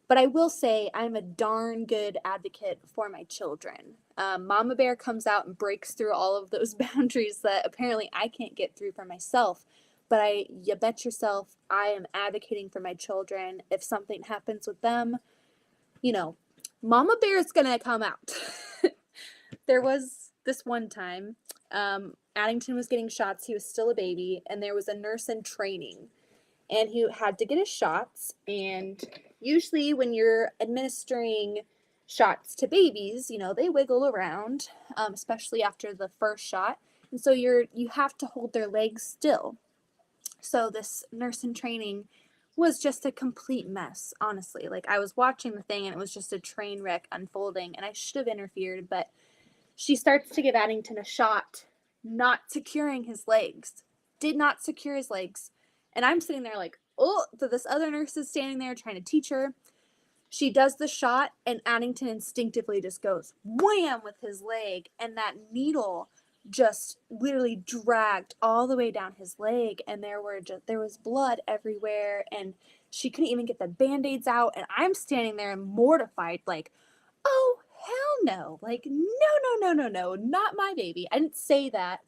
but I will say I'm a darn good advocate for my children. Mama Bear comes out and breaks through all of those boundaries that apparently I can't get through for myself. But you bet yourself, I am advocating for my children. If something happens with them, Mama Bear is gonna come out. There was this one time, Addington was getting shots. He was still a baby, and there was a nurse in training, and he had to get his shots. And usually, when you're administering shots to babies, they wiggle around, especially after the first shot, and so you have to hold their legs still. So this nurse in training was just a complete mess, honestly. Like, I was watching the thing and it was just a train wreck unfolding, and I should have interfered, but she starts to give Addington a shot, not securing his legs. Did not secure his legs. And I'm sitting there like, oh, so this other nurse is standing there trying to teach her. She does the shot, and Addington instinctively just goes wham with his leg, and that needle just literally dragged all the way down his leg, and there was blood everywhere, and she couldn't even get the band-aids out, and I'm standing there mortified like, oh hell no, like no, not my baby. I didn't say that,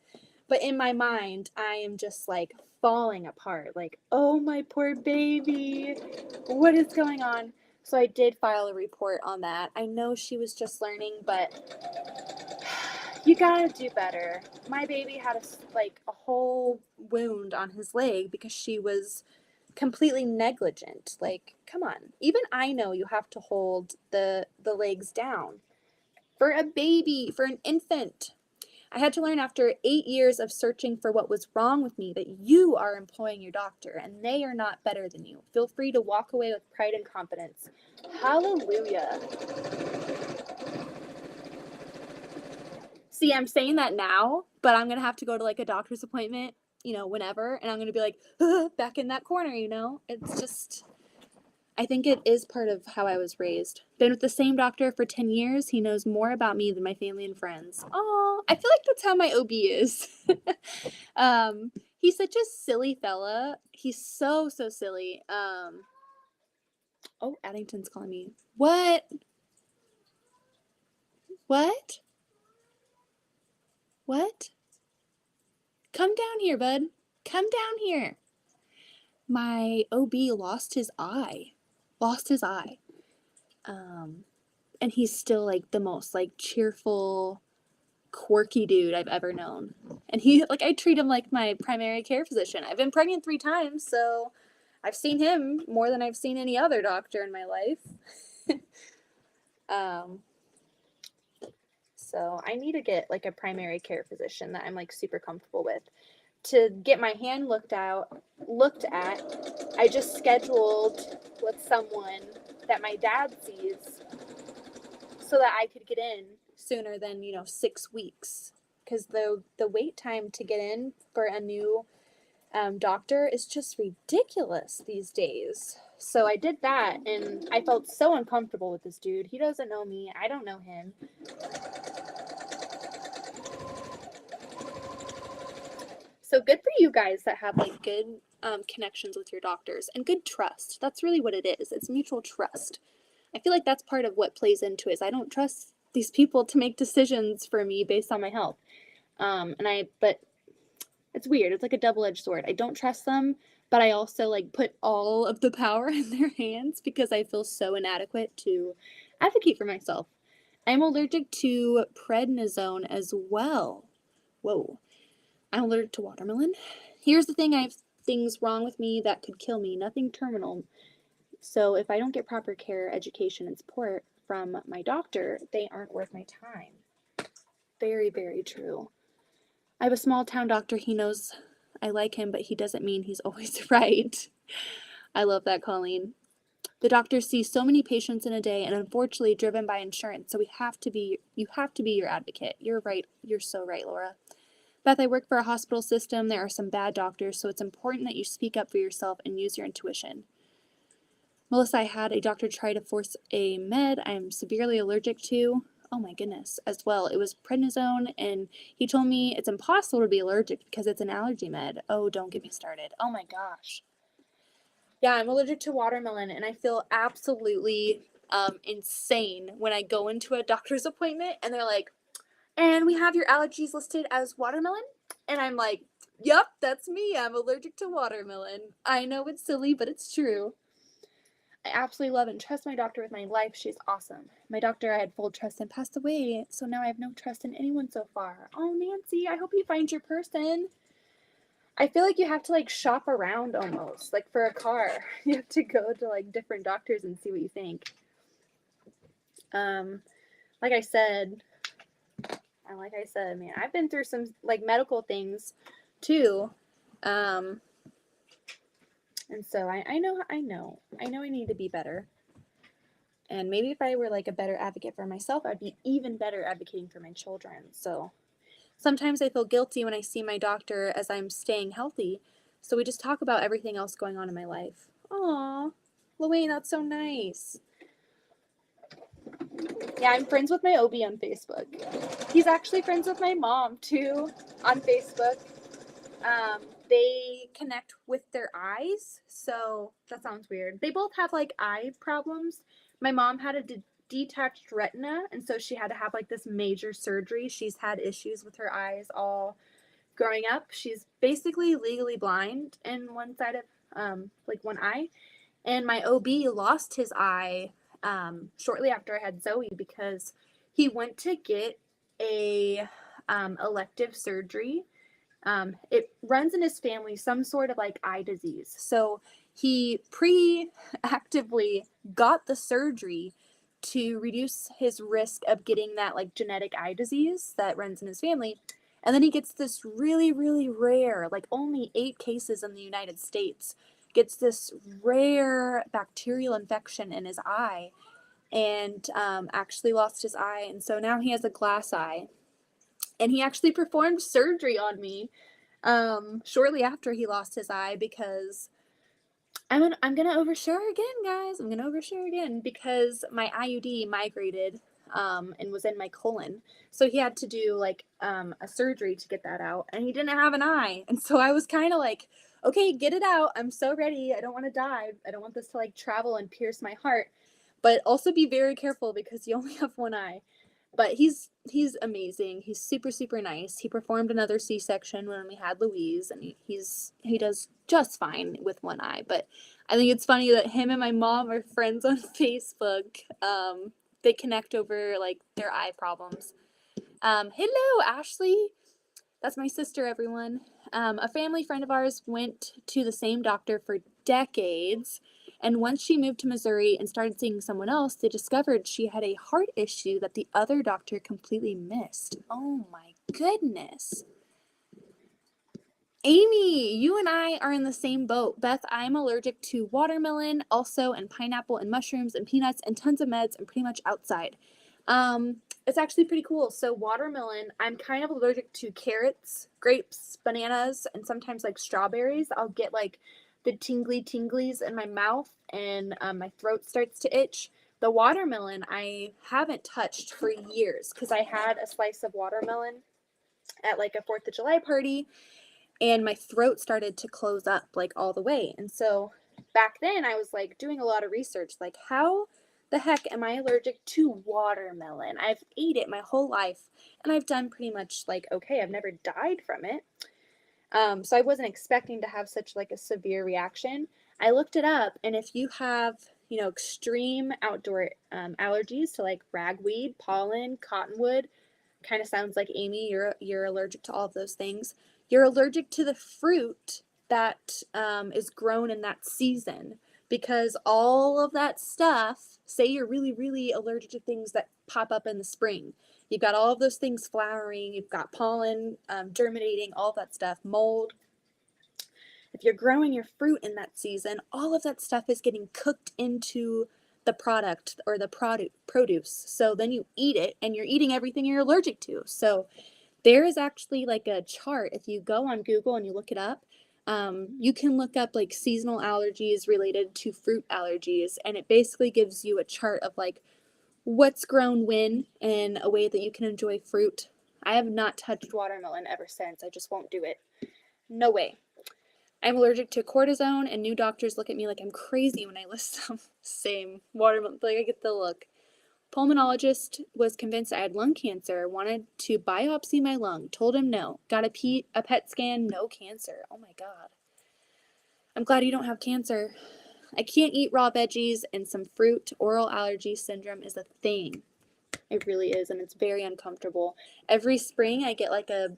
but in my mind I am just like falling apart, like, oh my poor baby, what is going on? So I did file a report on that. I know she was just learning, but you gotta do better. My baby had a whole wound on his leg because she was completely negligent. Like, come on. Even I know you have to hold the legs down. For a baby, for an infant. I had to learn after 8 years of searching for what was wrong with me that you are employing your doctor and they are not better than you. Feel free to walk away with pride and confidence. Hallelujah. See, I'm saying that now, but I'm gonna have to go to like a doctor's appointment, whenever, and I'm gonna be like, back in that corner, It's just, I think it is part of how I was raised. Been with the same doctor for 10 years. He knows more about me than my family and friends. Oh, I feel like that's how my OB is. He's such a silly fella. He's so, so silly. Oh, Addington's calling me. What? What? What? Come down here, bud. Come down here. My OB lost his eye. Lost his eye. And he's still like the most like cheerful, quirky dude I've ever known. And I treat him like my primary care physician. I've been pregnant 3 times, so I've seen him more than I've seen any other doctor in my life. So I need to get like a primary care physician that I'm like super comfortable with. To get my hand looked at, I just scheduled with someone that my dad sees so that I could get in sooner than 6 weeks, because the wait time to get in for a new doctor is just ridiculous these days. So I did that, and I felt so uncomfortable with this dude. He doesn't know me. I don't know him. So good for you guys that have like good connections with your doctors and good trust. That's really what it is. It's mutual trust. I feel like that's part of what plays into it. Is I don't trust these people to make decisions for me based on my health. But it's weird. It's like a double-edged sword. I don't trust them, but I also like put all of the power in their hands because I feel so inadequate to advocate for myself. I'm allergic to prednisone as well. Whoa. I'm allergic to watermelon. Here's the thing, I have things wrong with me that could kill me, nothing terminal. So if I don't get proper care, education, and support from my doctor, they aren't worth my time. Very, very true. I have a small town doctor. He knows I like him, but he doesn't mean he's always right. I love that, Colleen. The doctors see so many patients in a day and unfortunately driven by insurance. So you have to be your advocate. You're right. You're so right, Laura. Beth, I work for a hospital system. There are some bad doctors, so it's important that you speak up for yourself and use your intuition. Melissa, I had a doctor try to force a med I'm severely allergic to. Oh my goodness, as well. It was prednisone, and he told me it's impossible to be allergic because it's an allergy med. Oh, don't get me started. Oh my gosh. Yeah, I'm allergic to watermelon, and I feel absolutely insane when I go into a doctor's appointment and they're like, and we have your allergies listed as watermelon. And I'm like, yep, that's me. I'm allergic to watermelon. I know it's silly, but it's true. I absolutely love and trust my doctor with my life. She's awesome. My doctor I had full trust in passed away, so now I have no trust in anyone so far. Oh, Nancy, I hope you find your person. I feel like you have to like shop around almost, like for a car. You have to go to like different doctors and see what you think. Like I said, man, I've been through some like medical things too. And so I know I need to be better. And maybe if I were like a better advocate for myself, I'd be even better advocating for my children. So sometimes I feel guilty when I see my doctor as I'm staying healthy. So we just talk about everything else going on in my life. Aw, Luane, that's so nice. Yeah, I'm friends with my OB on Facebook. He's actually friends with my mom too on Facebook. They connect with their eyes, so that sounds weird. They both have like eye problems. My mom had a detached retina, and so she had to have like this major surgery. She's had issues with her eyes all growing up. She's basically legally blind in one side of like one eye. And my OB lost his eye shortly after I had Zoe because he went to get a elective surgery. It runs in his family some sort of like eye disease. So he pre-actively got the surgery to reduce his risk of getting that like genetic eye disease that runs in his family. And then he gets this really, really rare, like only 8 cases in the United States, gets this rare bacterial infection in his eye and actually lost his eye. And so now he has a glass eye. And he actually performed surgery on me shortly after he lost his eye because I'm gonna overshare again, guys. I'm gonna overshare again because my IUD migrated and was in my colon. So he had to do like a surgery to get that out, and he didn't have an eye. And so I was kind of like, okay, get it out. I'm so ready. I don't want to die. I don't want this to like travel and pierce my heart. But also be very careful because you only have one eye. But he's amazing. He's super super nice. He performed another C-section when we had Louise, and he does just fine with one eye. But I think it's funny that him and my mom are friends on Facebook. They connect over like their eye problems. Hello, Ashley. That's my sister, everyone. A family friend of ours went to the same doctor for decades, and once she moved to Missouri and started seeing someone else, they discovered she had a heart issue that the other doctor completely missed. Oh my goodness. Amy, you and I are in the same boat. Beth, I'm allergic to watermelon, also, and pineapple, and mushrooms, and peanuts, and tons of meds, and pretty much outside. It's actually pretty cool. So watermelon, I'm kind of allergic to carrots, grapes, bananas, and sometimes like strawberries. I'll get like the tinglies in my mouth, and my throat starts to itch. The watermelon I haven't touched for years because I had a slice of watermelon at like a 4th of July party, and my throat started to close up like all the way. And so back then I was like doing a lot of research, like how the heck am I allergic to watermelon? I've ate it my whole life and I've done pretty much like okay, I've never died from it. So I wasn't expecting to have such like a severe reaction. I looked it up, and if you have, you know, extreme outdoor allergies to like ragweed, pollen, cottonwood, kind of sounds like Amy, you're allergic to all of those things. You're allergic to the fruit that is grown in that season, because all of that stuff, say you're really, really allergic to things that pop up in the spring. You've got all of those things flowering, you've got pollen, germinating, all that stuff, mold. If you're growing your fruit in that season, all of that stuff is getting cooked into the product or the produce. So then you eat it and you're eating everything you're allergic to. So there is actually like a chart. If you go on Google and you look it up, you can look up like seasonal allergies related to fruit allergies, and it basically gives you a chart of like what's grown when in a way that you can enjoy fruit. I have not touched watermelon ever since. I just won't do it. No way. I'm allergic to cortisone, and new doctors look at me like I'm crazy when I list them. Same. Watermelon, like I get the look. Pulmonologist was convinced I had lung cancer, wanted to biopsy my lung, told him no. Got a PET scan, no cancer. Oh my God. I'm glad you don't have cancer. I can't eat raw veggies and some fruit. Oral allergy syndrome is a thing. It really is, and it's very uncomfortable. Every spring I get like a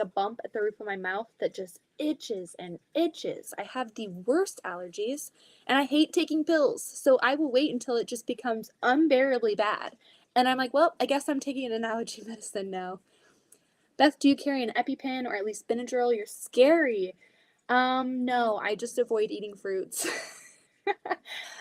bump at the roof of my mouth that just itches and itches. I have the worst allergies, and I hate taking pills. So I will wait until it just becomes unbearably bad. And I'm like, well, I guess I'm taking an allergy medicine now. Beth, do you carry an EpiPen or at least Benadryl? You're scary. No, I just avoid eating fruits.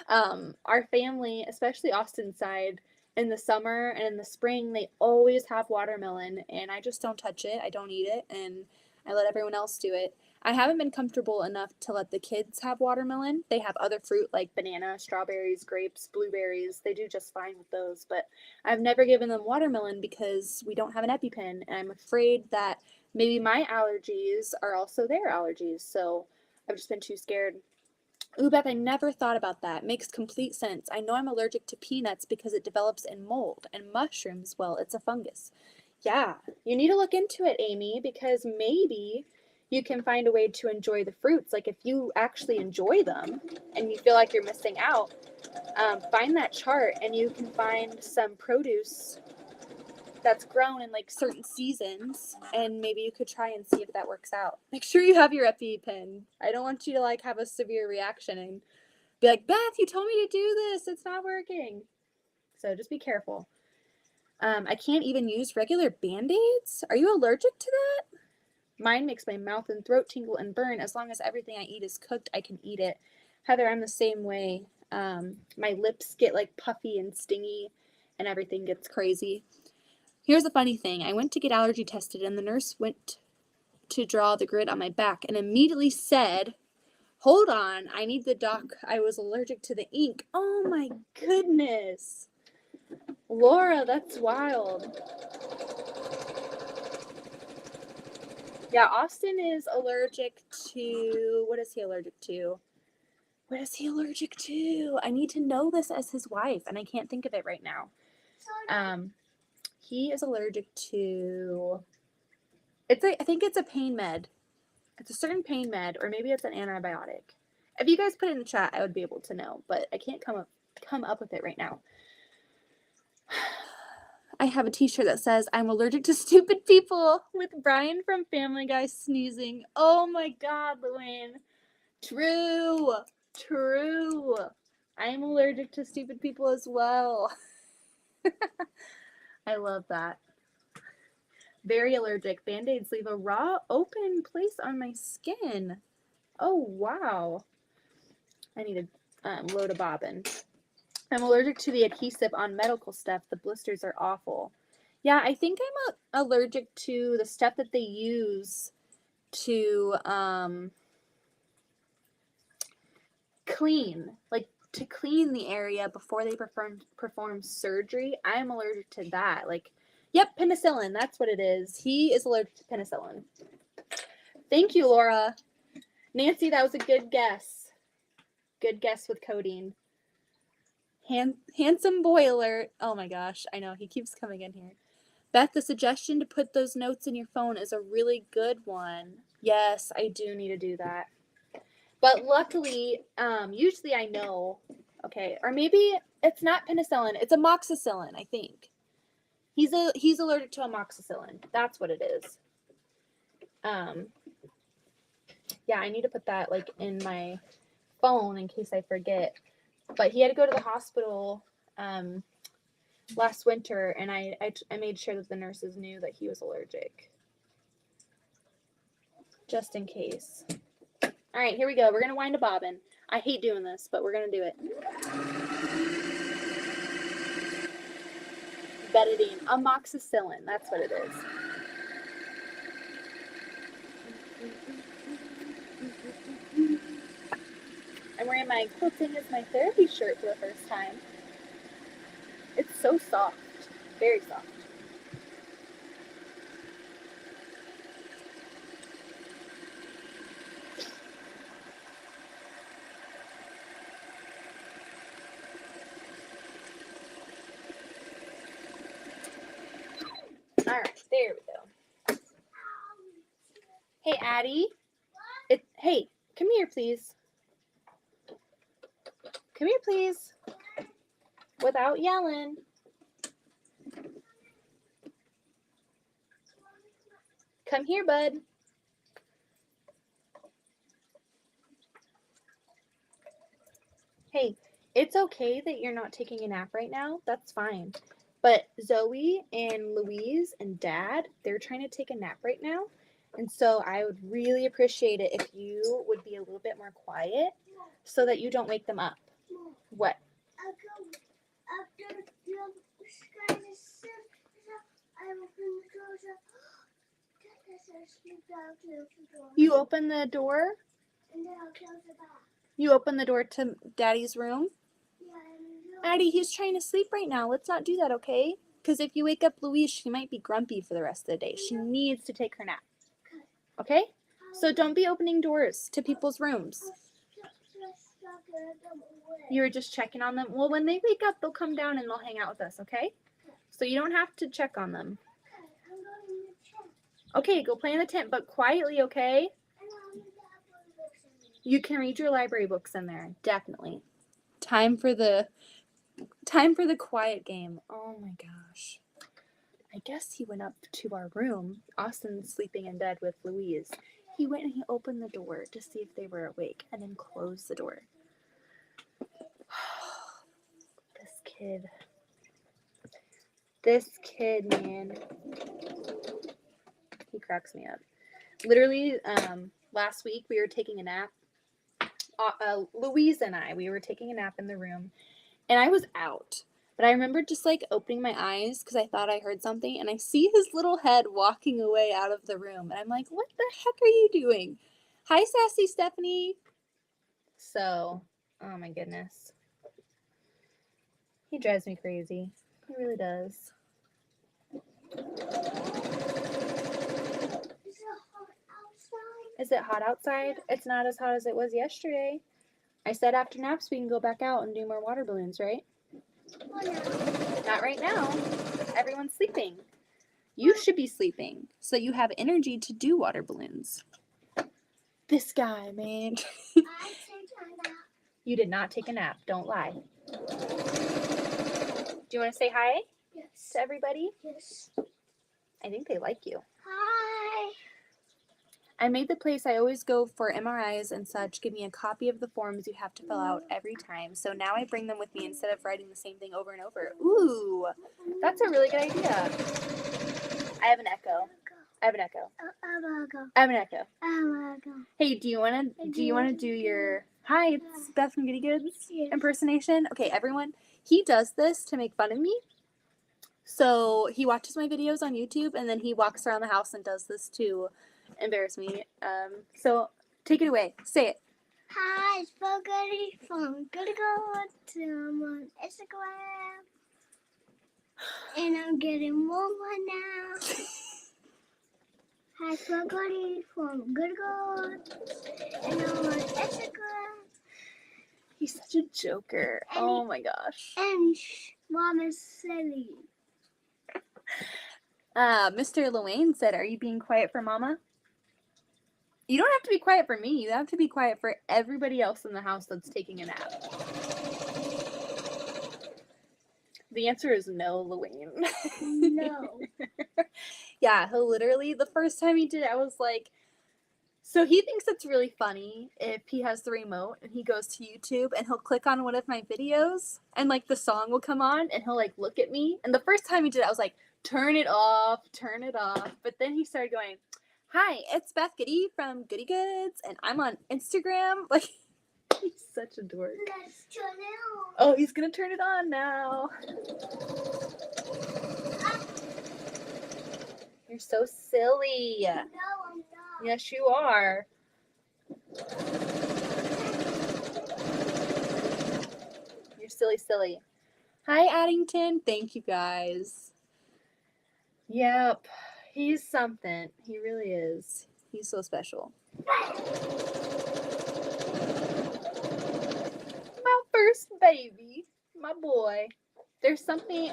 Our family, especially Austin's side, in the summer and in the spring, they always have watermelon, and I just don't touch it. I don't eat it, and I let everyone else do it. I haven't been comfortable enough to let the kids have watermelon. They have other fruit like banana, strawberries, grapes, blueberries. They do just fine with those, but I've never given them watermelon because we don't have an EpiPen, and I'm afraid that maybe my allergies are also their allergies, so I've just been too scared. Ooh, Beth, I never thought about that. Makes complete sense. I know I'm allergic to peanuts because it develops in mold, and mushrooms, well, it's a fungus. Yeah, you need to look into it, Amy, because maybe you can find a way to enjoy the fruits. Like if you actually enjoy them and you feel like you're missing out, find that chart and you can find some produce that's grown in like certain seasons, and maybe you could try and see if that works out. Make sure you have your EpiPen. I don't want you to like have a severe reaction and be like, Beth, you told me to do this, it's not working. So just be careful. I can't even use regular Band-Aids. Are you allergic to that? Mine makes my mouth and throat tingle and burn. As long as everything I eat is cooked, I can eat it. Heather, I'm the same way. My lips get like puffy and stingy and everything gets crazy. Here's a funny thing. I went to get allergy tested, and the nurse went to draw the grid on my back and immediately said, "Hold on, I need the doc. I was allergic to the ink." Oh my goodness. Laura, that's wild. Yeah, Austin is allergic to, what is he allergic to? What is he allergic to? I need to know this as his wife, and I can't think of it right now. He is allergic to, I think it's a pain med. It's a certain pain med, or maybe it's an antibiotic. If you guys put it in the chat, I would be able to know, but I can't come up with it right now. I have a t-shirt that says, "I'm allergic to stupid people," with Brian from Family Guy sneezing. Oh my God, Luann. True. True. I am allergic to stupid people as well. I love that. Very allergic. Band-Aids leave a raw, open place on my skin. Oh, wow. I need to load a bobbin. I'm allergic to the adhesive on medical stuff. The blisters are awful. Yeah, I think I'm allergic to the stuff that they use to clean, like to clean the area before they perform surgery. I'm allergic to that. Like, yep, penicillin. That's what it is. He is allergic to penicillin. Thank you, Laura. Nancy, that was a good guess. Good guess with codeine. Handsome boy alert. Oh my gosh, I know, he keeps coming in here. Beth, the suggestion to put those notes in your phone is a really good one. Yes, I do need to do that. But luckily, usually I know, okay, or maybe it's not penicillin, it's amoxicillin, I think. He's allergic to amoxicillin. That's what it is. Yeah, I need to put that like in my phone in case I forget. But he had to go to the hospital last winter, and I made sure that the nurses knew that he was allergic, just in case. All right, here we go. We're gonna wind a bobbin. I hate doing this, but we're gonna do it. Betadine, amoxicillin. That's what it is. I'm wearing my Quilting is My Therapy shirt for the first time. It's so soft, very soft. All right, there we go. Hey, Addie. Hey, come here, please. Come here, please. Without yelling. Come here, bud. Hey, it's okay that you're not taking a nap right now. That's fine. But Zoe and Louise and Dad, they're trying to take a nap right now. And so I would really appreciate it if you would be a little bit more quiet so that you don't wake them up. What? You open the door? You open the door to Daddy's room? Addie, he's trying to sleep right now. Let's not do that, okay? Because if you wake up Louise, she might be grumpy for the rest of the day. She needs to take her nap. Okay? So don't be opening doors to people's rooms. You were just checking on them? Well, when they wake up, they'll come down and they'll hang out with us, okay? So you don't have to check on them. Okay, go play in the tent, but quietly, okay? You can read your library books in there, definitely. Time for the quiet game. Oh my gosh. I guess he went up to our room. Austin's sleeping in bed with Louise. He went and he opened the door to see if they were awake and then closed the door. This kid, man. He cracks me up. Literally, last week we were taking a nap. Louise and I, we were taking a nap in the room, and I was out. But I remember just like opening my eyes because I thought I heard something, and I see his little head walking away out of the room, and I'm like, what the heck are you doing? Hi, Sassy Stephanie. So, oh my goodness. He drives me crazy. He really does. Is it hot outside? It's not as hot as it was yesterday. I said after naps we can go back out and do more water balloons, right? Not right now. Everyone's sleeping. You should be sleeping so you have energy to do water balloons. This guy, man. You did not take a nap. Don't lie. Do you want to say hi Yes. to everybody? Yes. I think they like you. Hi. I made the place I always go for MRIs and such give me a copy of the forms you have to fill out every time. So now I bring them with me instead of writing the same thing over and over. Ooh, that's a really good idea. I have an echo. I have an echo. I have an echo. Hey, do you wanna do your hi? It's Beth from Goody Goods Yes. impersonation. Okay, everyone. He does this to make fun of me. So he watches my videos on YouTube and then he walks around the house and does this to embarrass me. So take it away. Say it. Hi, it's Spaghetti from Goody Goods. I'm on Instagram. And I'm getting more now. Hi, Spaghetti from Goody Goods. And I'm on Instagram. He's such a joker. Oh my gosh. And Mom is silly. Mr. Luane said, "Are you being quiet for Mama?" You don't have to be quiet for me. You have to be quiet for everybody else in the house that's taking a nap. The answer is no, Luane. No. Yeah, he'll literally, the first time he did it, I was like, so he thinks it's really funny if he has the remote and he goes to YouTube and he'll click on one of my videos and like the song will come on and he'll like look at me. And the first time he did it, I was like, turn it off. But then he started going, hi, it's Beth Goody from Goody Goods and I'm on Instagram. Like, he's such a dork. Let's turn it on. Oh, he's gonna turn it on now. You're so silly. No, I'm not. Yes, you are. You're silly. Hi, Addington. Thank you, guys. Yep. He's something. He really is. He's so special. My first baby. My boy. There's something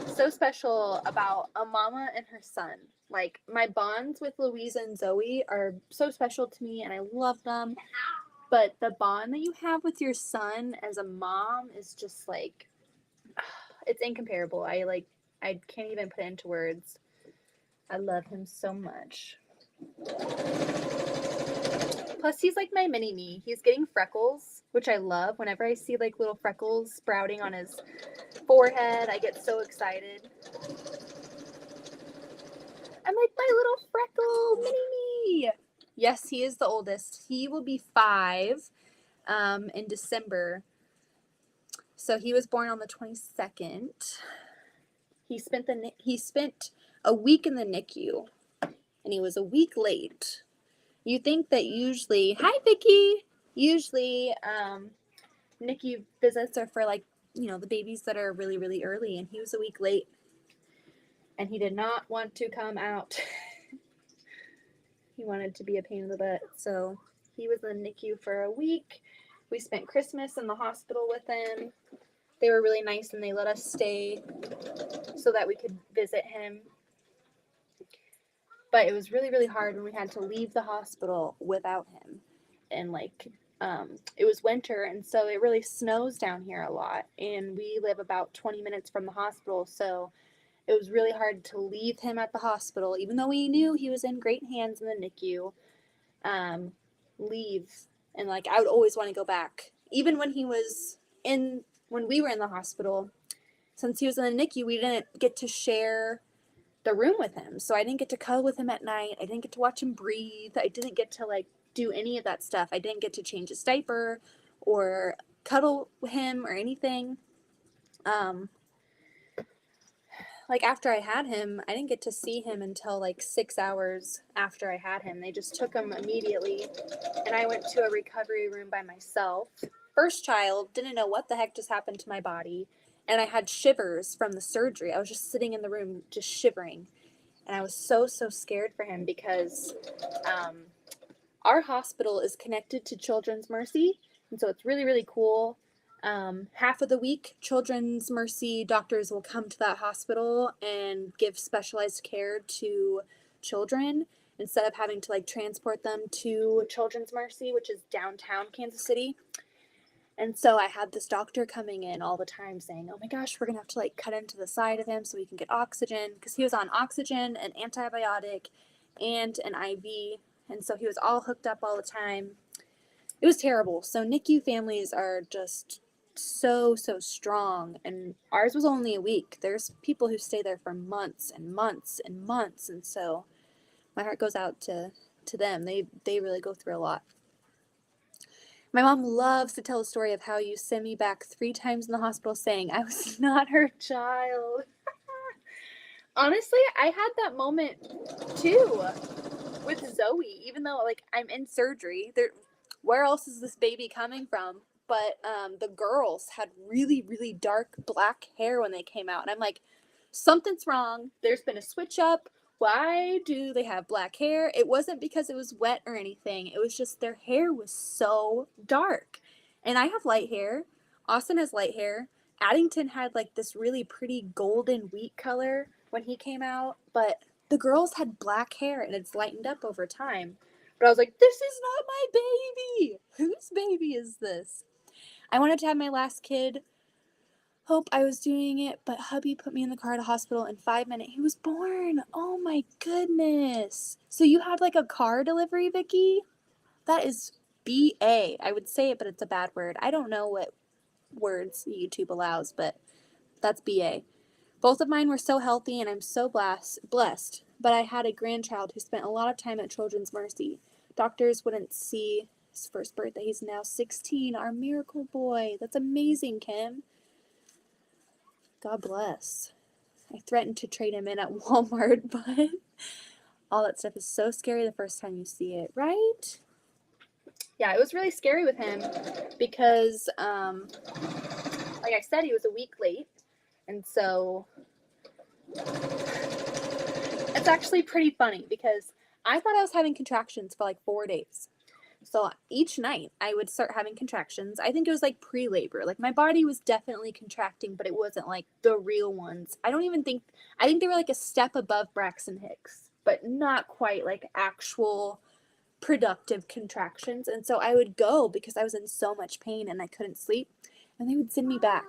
so special about a mama and her son. Like, my bonds with Louisa and Zoe are so special to me and I love them. But the bond that you have with your son as a mom is just like, it's incomparable. I can't even put it into words. I love him so much. Plus, he's like my mini me. He's getting freckles, which I love. Whenever I see like little freckles sprouting on his forehead, I get so excited. I'm like, my little freckle mini me. Yes, he is the oldest. He will be 5 in December. So he was born on the 22nd. He spent a week in the NICU, and he was a week late. You think that usually, hi Vicky, usually NICU visits are for like, the babies that are really, really early, and he was a week late, and he did not want to come out. He wanted to be a pain in the butt, so he was in the NICU for a week. We spent Christmas in the hospital with him. They were really nice and they let us stay so that we could visit him. But it was really, really hard when we had to leave the hospital without him. And it was winter, and so it really snows down here a lot. And we live about 20 minutes from the hospital, so it was really hard to leave him at the hospital, even though we knew he was in great hands in the NICU. Leave. And I would always want to go back. Even when when we were in the hospital, since he was in the NICU, we didn't get to share the room with him. So I didn't get to cuddle with him at night. I didn't get to watch him breathe. I didn't get to do any of that stuff. I didn't get to change his diaper or cuddle with him or anything. like after I had him, I didn't get to see him until like 6 hours after I had him. They just took him immediately, and I went to a recovery room by myself. First child, didn't know what the heck just happened to my body, and I had shivers from the surgery. I was just sitting in the room just shivering, and I was so scared for him because our hospital is connected to Children's Mercy, and so it's really cool. Half of the week, Children's Mercy doctors will come to that hospital and give specialized care to children instead of having to like transport them to Children's Mercy, which is downtown Kansas City. And so I had this doctor coming in all the time saying, oh my gosh, we're going to have to like cut into the side of him so he can get oxygen, because he was on oxygen, an antibiotic, and an IV. And so he was all hooked up all the time. It was terrible. So NICU families are just so strong, and ours was only a week. There's people who stay there for months and months and months, and so my heart goes out to them. They really go through a lot. My mom loves to tell a story of how you sent me back 3 times in the hospital saying I was not her child. Honestly, I had that moment too with Zoe, even though like I'm in surgery. Where else is this baby coming from? But the girls had really dark black hair when they came out, and I'm like, something's wrong. There's been a switch up. Why do they have black hair? It wasn't because it was wet or anything. It was just their hair was so dark. And I have light hair. Austin has light hair. Addington had like this really pretty golden wheat color when he came out, but the girls had black hair and it's lightened up over time. But I was like, this is not my baby. Whose baby is this? I wanted to have my last kid. Hope I was doing it, but hubby put me in the car at a hospital in 5 minutes. He was born. Oh my goodness. So you had like a car delivery, Vicky? That is BA. I would say it, but it's a bad word. I don't know what words YouTube allows, but that's BA. Both of mine were so healthy, and I'm so blessed. But I had a grandchild who spent a lot of time at Children's Mercy. Doctors wouldn't see his first birthday. He's now 16, our miracle boy. That's amazing, Kim. God bless. I threatened to trade him in at Walmart, but all that stuff is so scary the first time you see it, right? Yeah, it was really scary with him because, like I said, he was a week late. And so it's actually pretty funny because I thought I was having contractions for like 4 days. So each night I would start having contractions. I think it was like pre-labor. Like my body was definitely contracting, but it wasn't like the real ones. I think they were like a step above Braxton Hicks, but not quite like actual productive contractions. And so I would go because I was in so much pain and I couldn't sleep, and they would send me back.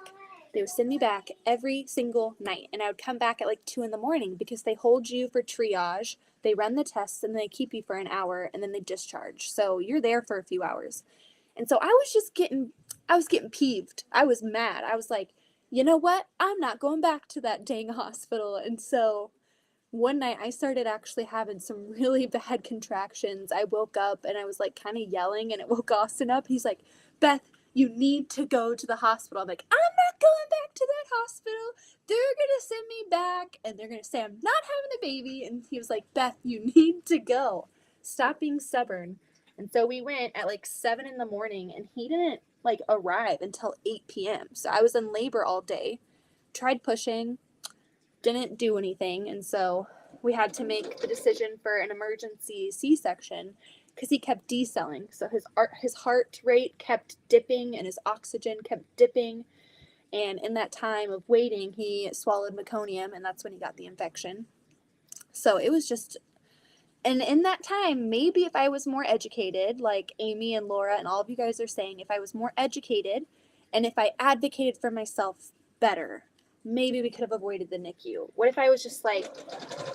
They would send me back every single night, and I would come back at like 2 in the morning because they hold you for triage. They run the tests and they keep you for an hour and then they discharge. So you're there for a few hours. And so I was getting peeved. I was mad. I was like, you know what? I'm not going back to that dang hospital. And so one night I started actually having some really bad contractions. I woke up and I was like kind of yelling, and it woke Austin up. He's like, Beth, you need to go to the hospital. I'm like, I'm not going back to that hospital. They're going to send me back and they're going to say I'm not having a baby. And he was like, Beth, you need to go. Stop being stubborn. And so we went at like 7 in the morning, and he didn't like arrive until 8 p.m. So I was in labor all day, tried pushing, didn't do anything. And so we had to make the decision for an emergency C-section because he kept decelling. So his heart rate kept dipping and his oxygen kept dipping. And in that time of waiting, he swallowed meconium, and that's when he got the infection. So it was just, and in that time, maybe if I was more educated, like Amy and Laura and all of you guys are saying, if I was more educated and if I advocated for myself better, maybe we could have avoided the NICU. What if I was just like,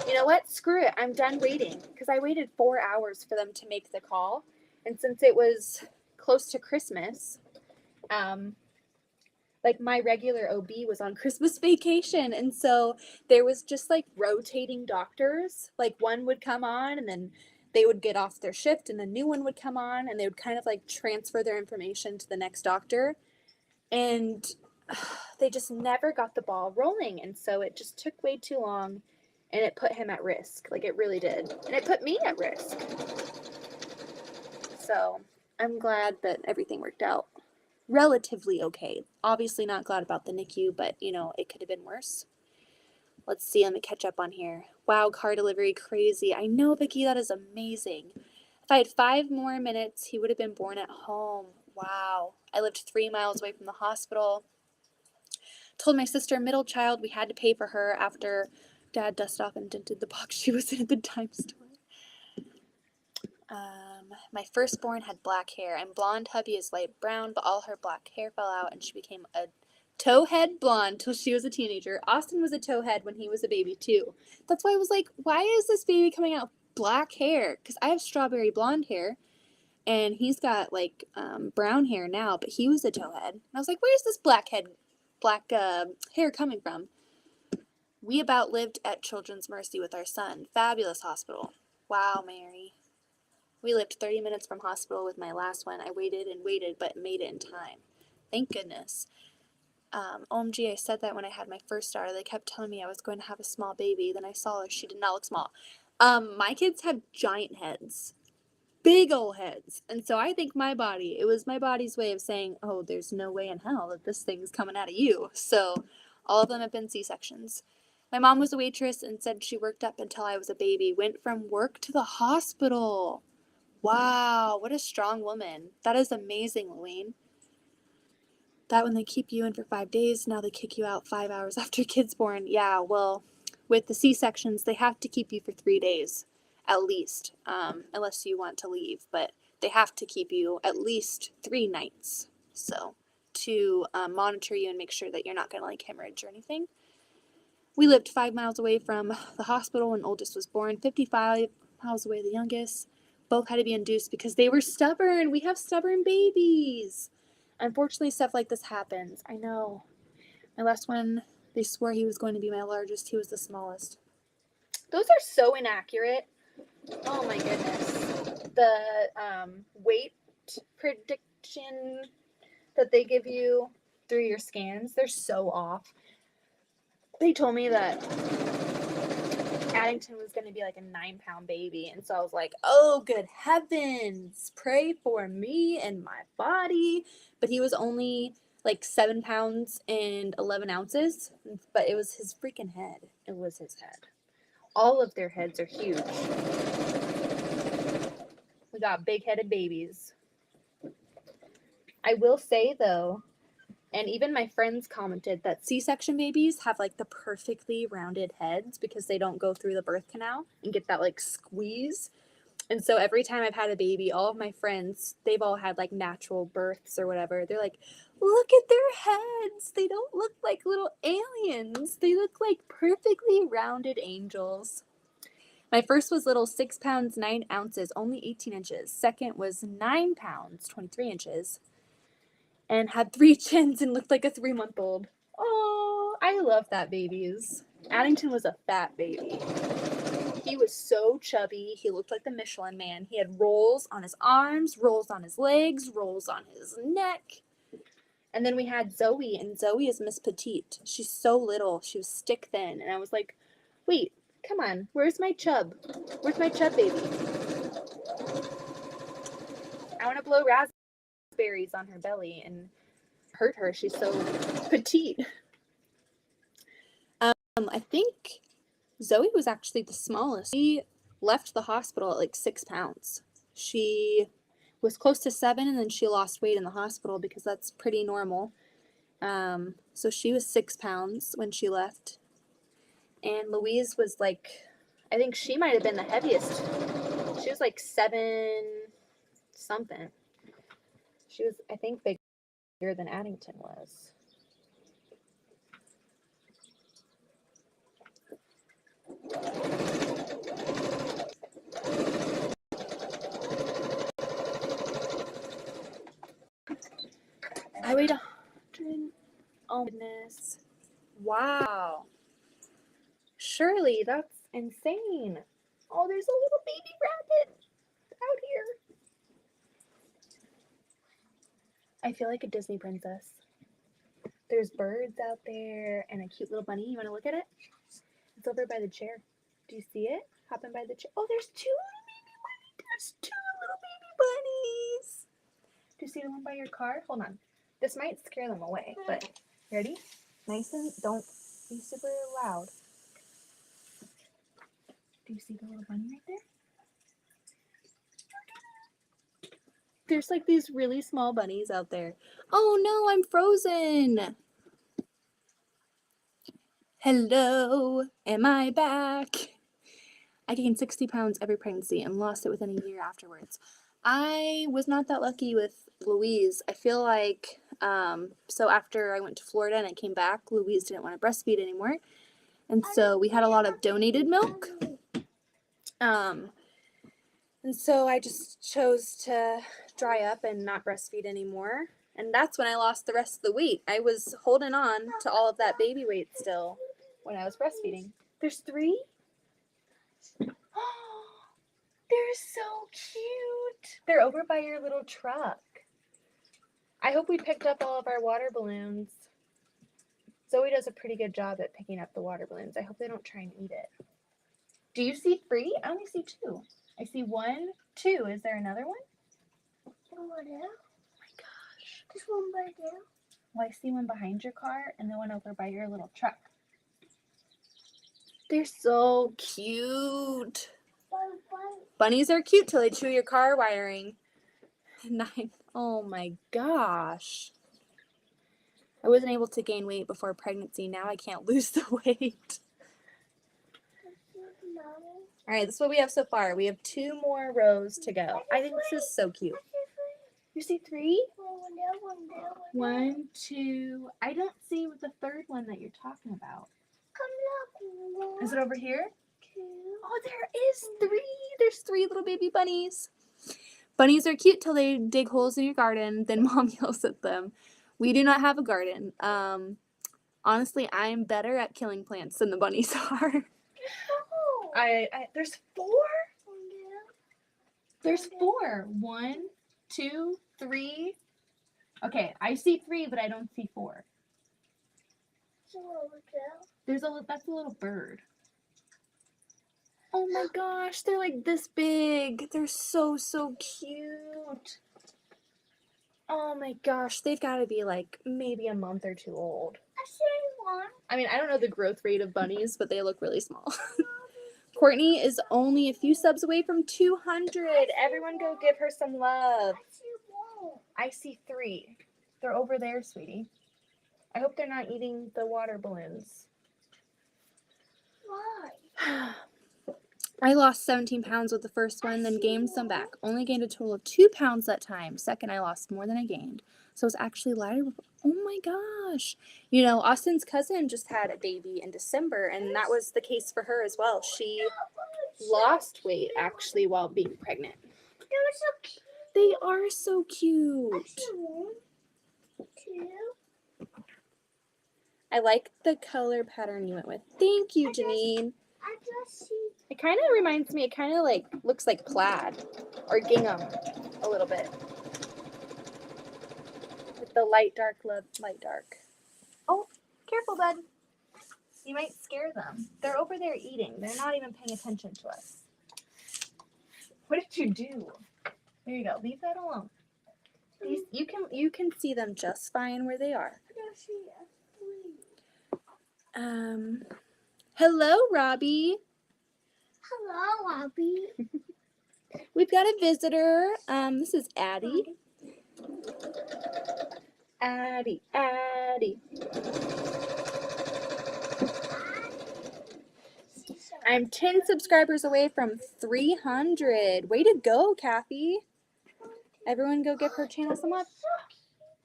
you know what, screw it, I'm done waiting? Because I waited 4 hours for them to make the call. And since it was close to Christmas, like my regular OB was on Christmas vacation, and so there was just like rotating doctors. Like one would come on and then they would get off their shift and a new one would come on, and they would kind of like transfer their information to the next doctor. And they just never got the ball rolling. And so it just took way too long and it put him at risk. Like it really did. And it put me at risk. So I'm glad that everything worked out relatively okay. Obviously not glad about the NICU, but you know, it could have been worse. Let's see, let me catch up on here. Wow, car delivery, crazy. I know, Vicky, that is amazing. If I had 5 more minutes, he would have been born at home. Wow. I lived 3 miles away from the hospital. Told my sister, middle child, we had to pay for her after Dad dusted off and dented the box she was in at the dime store. My firstborn had black hair. I'm blonde, hubby is light brown, but all her black hair fell out and she became a towhead blonde till she was a teenager. Austin was a towhead when he was a baby too. That's why I was like, why is this baby coming out with black hair? Because I have strawberry blonde hair and he's got like brown hair now, but he was a towhead. And I was like, where's this black hair coming from? We about lived at Children's Mercy with our son. Fabulous hospital. Wow, Mary. We lived 30 minutes from hospital with my last one. I waited and waited, but made it in time. Thank goodness. OMG, I said that when I had my first daughter. They kept telling me I was going to have a small baby. Then I saw her. She did not look small. My kids have giant heads. Big old heads. And so I think it was my body's way of saying, oh, there's no way in hell that this thing's coming out of you. So all of them have been C-sections. My mom was a waitress and said she worked up until I was a baby. Went from work to the hospital. Wow, what a strong woman. That is amazing, Louine. That when they keep you in for 5 days, now they kick you out 5 hours after your kid's born. Yeah, well, with the C-sections, they have to keep you for 3 days, at least, unless you want to leave. But they have to keep you at least 3 nights, so, to monitor you and make sure that you're not going to, like, hemorrhage or anything. We lived 5 miles away from the hospital when oldest was born, 55 miles away the youngest. Both had to be induced because they were stubborn. We have stubborn babies. Unfortunately, stuff like this happens. I know. My last one, they swore he was going to be my largest. He was the smallest. Those are so inaccurate. Oh my goodness. The weight prediction that they give you through your scans, they're so off. They told me that Addington was going to be like a 9-pound baby. And so I was like, oh, good heavens, pray for me and my body. But he was only like 7 pounds and 11 ounces. But it was his freaking head. It was his head. All of their heads are huge. We got big-headed babies. I will say, though, and even my friends commented that C-section babies have like the perfectly rounded heads because they don't go through the birth canal and get that like squeeze. And so every time I've had a baby, all of my friends, they've all had like natural births or whatever. They're like, look at their heads. They don't look like little aliens. They look like perfectly rounded angels. My first was little 6 pounds, 9 ounces, only 18 inches. Second was 9 pounds, 23 inches. And had 3 chins and looked like a 3-month-old. Oh, I love that babies. Addington was a fat baby. He was so chubby. He looked like the Michelin Man. He had rolls on his arms, rolls on his legs, rolls on his neck. And then we had Zoe, and Zoe is Miss Petite. She's so little. She was stick thin. And I was like, wait, come on. Where's my chub? Where's my chub baby? I want to blow raspberries on her belly and hurt her. She's so petite. I think Zoe was actually the smallest. She left the hospital at like 6 pounds. She was close to 7 and then she lost weight in the hospital because that's pretty normal. So she was 6 pounds when she left. And Louise was like, I think she might have been the heaviest. She was like 7 something. She was, I think, bigger than Addington was. I weighed 100. Oh, goodness. Wow. Shirley, that's insane. Oh, there's a little baby rabbit out here. I feel like a Disney princess. There's birds out there and a cute little bunny. You want to look at it? It's over by the chair. Do you see it? Hopping by the chair. Oh, there's two little baby bunnies. There's two little baby bunnies. Do you see the one by your car? Hold on. This might scare them away, but ready? Nice and don't be super loud. Do you see the little bunny right there? There's like these really small bunnies out there. Oh no, I'm frozen. Hello, am I back? I gained 60 pounds every pregnancy and lost it within a year afterwards. I was not that lucky with Louise. I feel like, so after I went to Florida and I came back, Louise didn't want to breastfeed anymore. And so we had a lot of donated milk. And so I just chose to dry up and not breastfeed anymore. And that's when I lost the rest of the weight. I was holding on to all of that baby weight still when I was breastfeeding. There's 3? Oh, they're so cute. They're over by your little truck. I hope we picked up all of our water balloons. Zoe does a pretty good job at picking up the water balloons. I hope they don't try and eat it. Do you see 3? I only see 2. I see 1, 2. Is there another one? Over there. Oh my gosh. There's one by there. Well, I see one behind your car and the one over by your little truck. They're so cute. Bunnies are cute till they chew your car wiring. 9. Oh my gosh. I wasn't able to gain weight before pregnancy. Now I can't lose the weight. All right, this is what we have so far. We have 2 more rows to go. I think this is so cute. You see 3? 1, 2. I don't see the third one that you're talking about. Come look. Is it over here? 2. Oh, there is 3. There's 3 little baby bunnies. Bunnies are cute till they dig holes in your garden. Then mom yells at them. We do not have a garden. Honestly, I'm better at killing plants than the bunnies are. There's 4. There's 4. 1, 2, 3. Okay, I see 3, but I don't see 4. That's a little bird. Oh my gosh, they're like this big. They're so cute. Oh my gosh, they've got to be like maybe a month or 2 old. I see one. I mean, I don't know the growth rate of bunnies, but they look really small. Courtney is only a few subs away from 200. Everyone go give her some love. I see one. I see 3. They're over there, sweetie. I hope they're not eating the water balloons. Why? I lost 17 pounds with the first one, then gained some back. Only gained a total of 2 pounds that time. Second, I lost more than I gained. So it was actually lighter. Oh my gosh. You know, Austin's cousin just had a baby in December, and that was the case for her as well. She lost weight, actually, while being pregnant. They were so cute. They are so cute. I see 1, 2. I like the color pattern you went with. Thank you, Janine. I just see. It kind of reminds me, it kind of like looks like plaid or gingham a little bit. With the light dark. Oh, careful, bud. You might scare them. They're over there eating. They're not even paying attention to us. What did you do? There you go. Leave that alone. These, you can see them just fine where they are. I just see a 3. Hello, Robbie. Hello, Robbie. We've got a visitor. This is Addie. Addie. I'm 10 subscribers away from 300. Way to go, Kathy. Everyone go give her channel some love.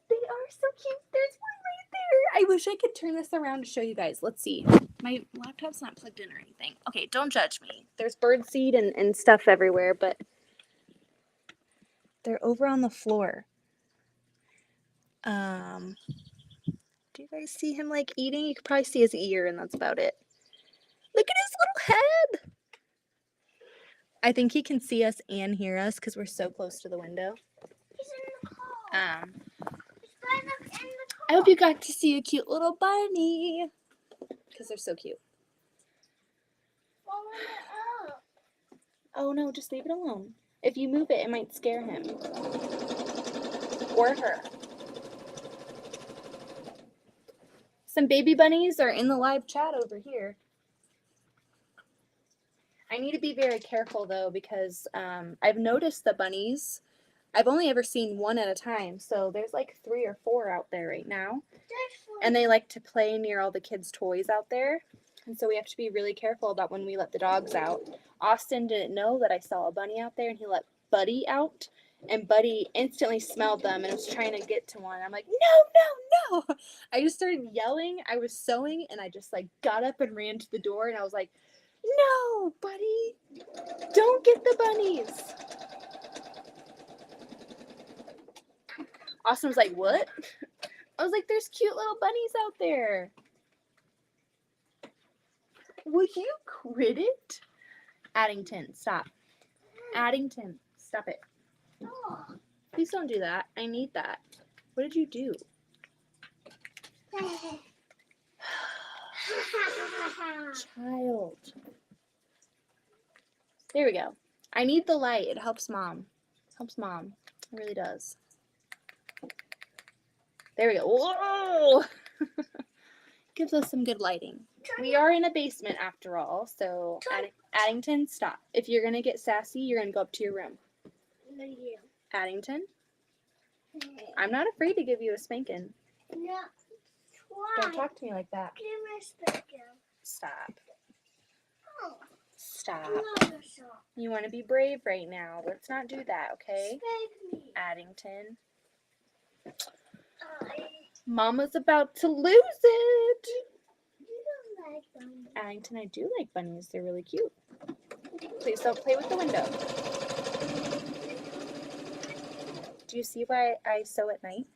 They are so cute. There's one right there. I wish I could turn this around to show you guys. Let's see. My laptop's not plugged in or anything. Okay, don't judge me. There's birdseed and stuff everywhere, but they're over on the floor. Do you guys see him like eating? You could probably see his ear, and that's about it. Look at his little head. I think he can see us and hear us because we're so close to the window. He's in the car. He's in the car. I hope you got to see a cute little bunny. Because they're so cute. Oh no, just leave it alone. If you move it, it might scare him. Or her. Some baby bunnies are in the live chat over here. I need to be very careful though because I've noticed the bunnies. I've only ever seen one at a time, so there's like 3 or 4 out there right now. And they like to play near all the kids' toys out there. And so we have to be really careful about when we let the dogs out. Austin didn't know that I saw a bunny out there and he let Buddy out. And Buddy instantly smelled them and was trying to get to one. I'm like, no, no, no. I just started yelling. I was sewing and I just like got up and ran to the door and I was like, no, Buddy, don't get the bunnies. Austin was like, what? I was like, there's cute little bunnies out there. Will you quit it? Addington, stop. Addington, stop it. Please don't do that. I need that. What did you do? Child. There we go. I need the light. It helps mom. Helps mom. It really does. There we go. Whoa! Gives us some good lighting. We are in a basement after all, so Addington, stop. If you're gonna get sassy, you're gonna go up to your room. Addington, I'm not afraid to give you a spanking. No, Don't talk to me like that. give me a spanking. Stop. Oh, Stop. another song. You want to be brave right now. Let's not do that, okay? Spank me. Addington. I- Mama's about to lose it. You don't like them. Addington, I do like bunnies. They're really cute. Please don't play with the window. Do you see why I sew at night?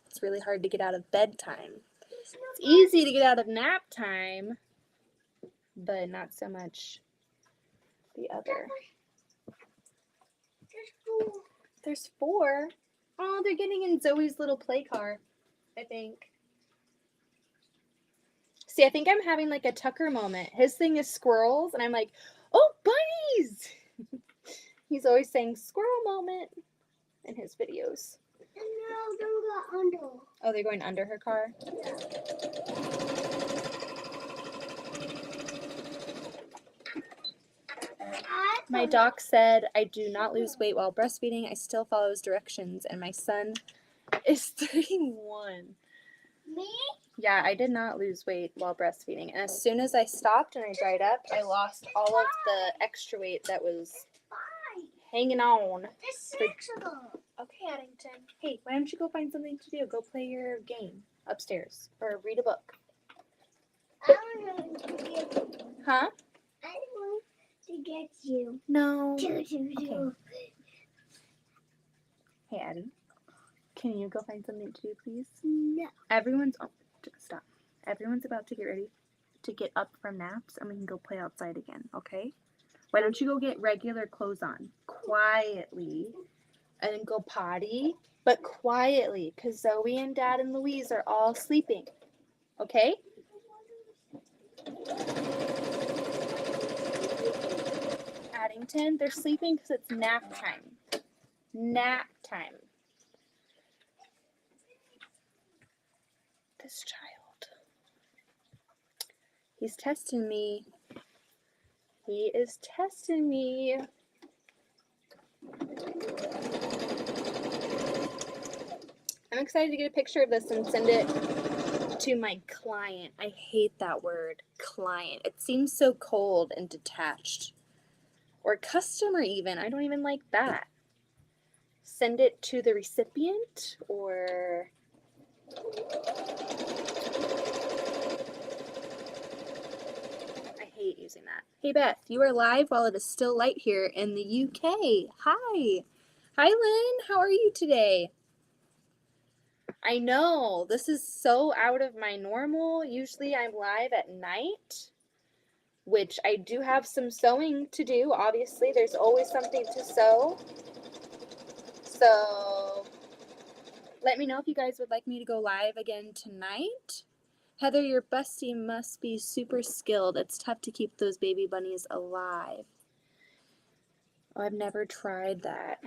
It's really hard to get out of bedtime. It's easy to get out of nap time, but not so much the other. There's 4. Oh, they're getting in Zoe's little play car, I think. See, I think I'm having like a Tucker moment. His thing is squirrels, and I'm like, oh, bunnies! He's always saying squirrel moment in his videos. And now they got under. Oh, they're going under her car? My doc said I do not lose weight while breastfeeding. I still follow his directions, and my son is 31. Me? Yeah, I did not lose weight while breastfeeding. And as soon as I stopped and I dried up, I lost all of the extra weight that was hanging on. There's 6 of them. Okay, Addington. Hey, why don't you go find something to do? Go play your game upstairs or read a book. I want to get you. Huh? I want to get you. No. Okay. Hey, Addie. Can you go find something to do, please? No. Stop. Everyone's about to get ready to get up from naps and we can go play outside again, okay? Why don't you go get regular clothes on quietly and then go potty, but quietly, because Zoe and Dad and Louise are all sleeping, okay? Addington, they're sleeping because it's nap time. Nap time. This child. He's testing me. He is testing me. I'm excited to get a picture of this and send it to my client. I hate that word, client. It seems so cold and detached. Or customer even. I don't even like that. Send it to the recipient or... I hate using that. Hey Beth, you are live while it is still light here in the UK. Hi. Hi Lynn, how are you today? I know, this is so out of my normal. Usually I'm live at night, which I do have some sewing to do. Obviously, there's always something to sew. So Let me know if you guys would like me to go live again tonight. Heather, your bestie must be super skilled. It's tough to keep those baby bunnies alive. Oh, I've never tried that.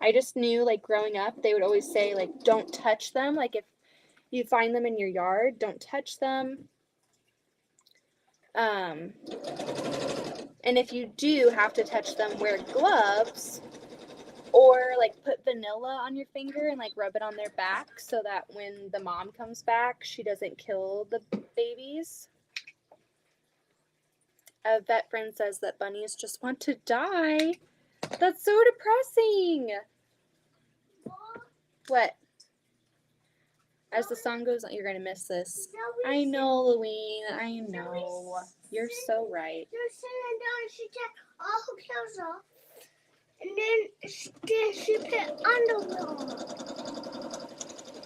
I just knew, like, growing up, they would always say, like, don't touch them. Like, if you find them in your yard, don't touch them. And if you do have to touch them, wear gloves. Or, like, put vanilla on your finger and, like, rub it on their back so that when the mom comes back, she doesn't kill the babies. A vet friend says that bunnies just want to die. That's so depressing. What? As the song goes on, you're going to miss this. I know, Louine. I know. You're so right. They're sitting down, she took all her clothes off. And then she put underwear on.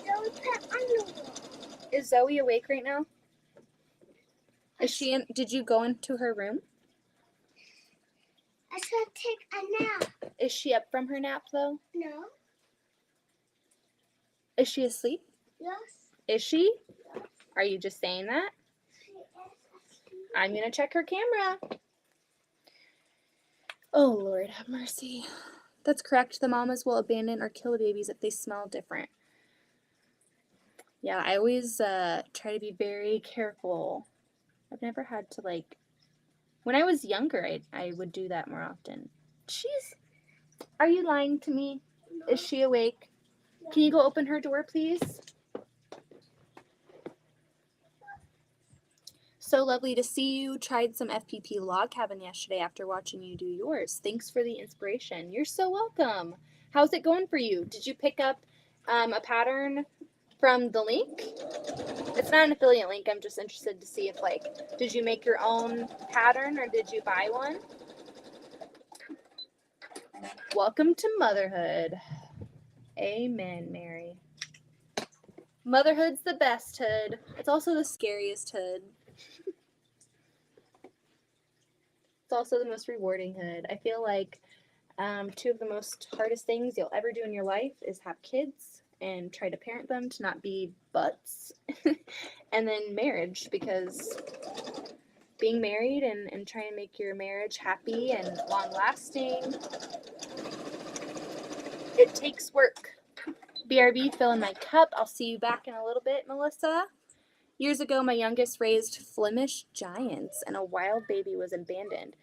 Zoe put underwear on. Is Zoe awake right now? Is she in? Did you go into her room? I said take a nap. Is she up from her nap, though? No. Is she asleep? Yes. Is she? Yes. Are you just saying that? She is asleep. I'm going to check her camera. Oh, Lord, have mercy. That's correct. The mamas will abandon or kill the babies if they smell different. Yeah, I always try to be very careful. I've never had to, like, when I was younger, I would do that more often. Are you lying to me? No. Is she awake? Can you go open her door, please? So lovely to see you. Tried some FPP log cabin yesterday after watching you do yours. Thanks for the inspiration. You're so welcome. How's it going for you? Did you pick up a pattern from the link? It's not an affiliate link. I'm just interested to see if, like, did you make your own pattern or did you buy one? Welcome to motherhood. Amen, Mary. Motherhood's the best hood. It's also the scariest hood. It's also the most rewarding hood. I feel like two of the most hardest things you'll ever do in your life is have kids and try to parent them to not be butts. And then marriage, because being married and trying to make your marriage happy and long lasting, it takes work. BRB, fill in my cup. I'll see you back in a little bit, Melissa. Years ago, my youngest raised Flemish giants, and a wild baby was abandoned.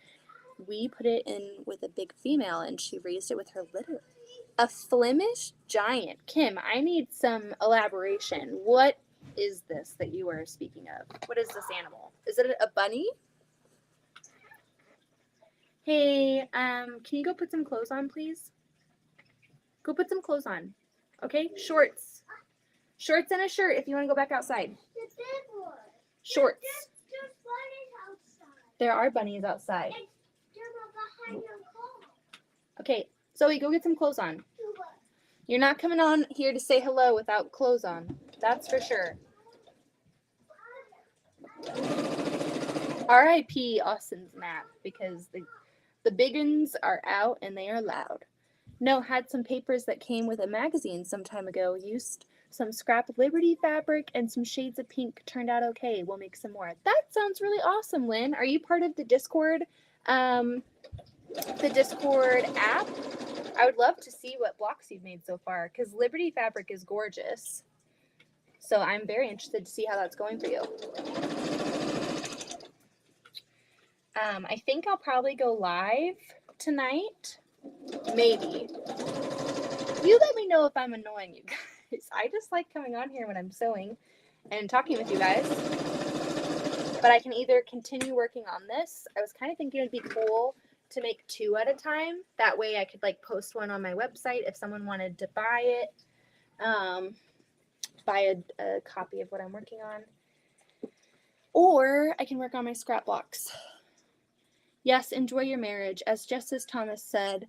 We put it in with a big female, and she raised it with her litter. A Flemish giant. Kim, I need some elaboration. What is this that you are speaking of? What is this animal? Is it a bunny? Hey, can you go put some clothes on, please? Go put some clothes on. Okay? Shorts. Shorts and a shirt if you want to go back outside. The big one. Shorts. There's bunnies outside. There are bunnies outside. And they're behind your car. Okay, Zoe, go get some clothes on. Do what? You're not coming on here to say hello without clothes on. That's for sure. R.I.P. Austin's map, because the big uns are out and they are loud. No, had some papers that came with a magazine some time ago. Used some scrap Liberty fabric and some shades of pink. Turned out okay. We'll make some more. That sounds really awesome, Lynn. Are you part of the Discord? The Discord app? I would love to see what blocks you've made so far, because Liberty fabric is gorgeous. So I'm very interested to see how that's going for you. I think I'll probably go live tonight. Maybe. You let me know if I'm annoying you guys. I just like coming on here when I'm sewing and talking with you guys. But I can either continue working on this. I was kind of thinking it'd be cool to make 2 at a time. That way I could, like, post one on my website if someone wanted to buy it. Buy a copy of what I'm working on. Or I can work on my scrap blocks. Yes, enjoy your marriage. As Justice Thomas said,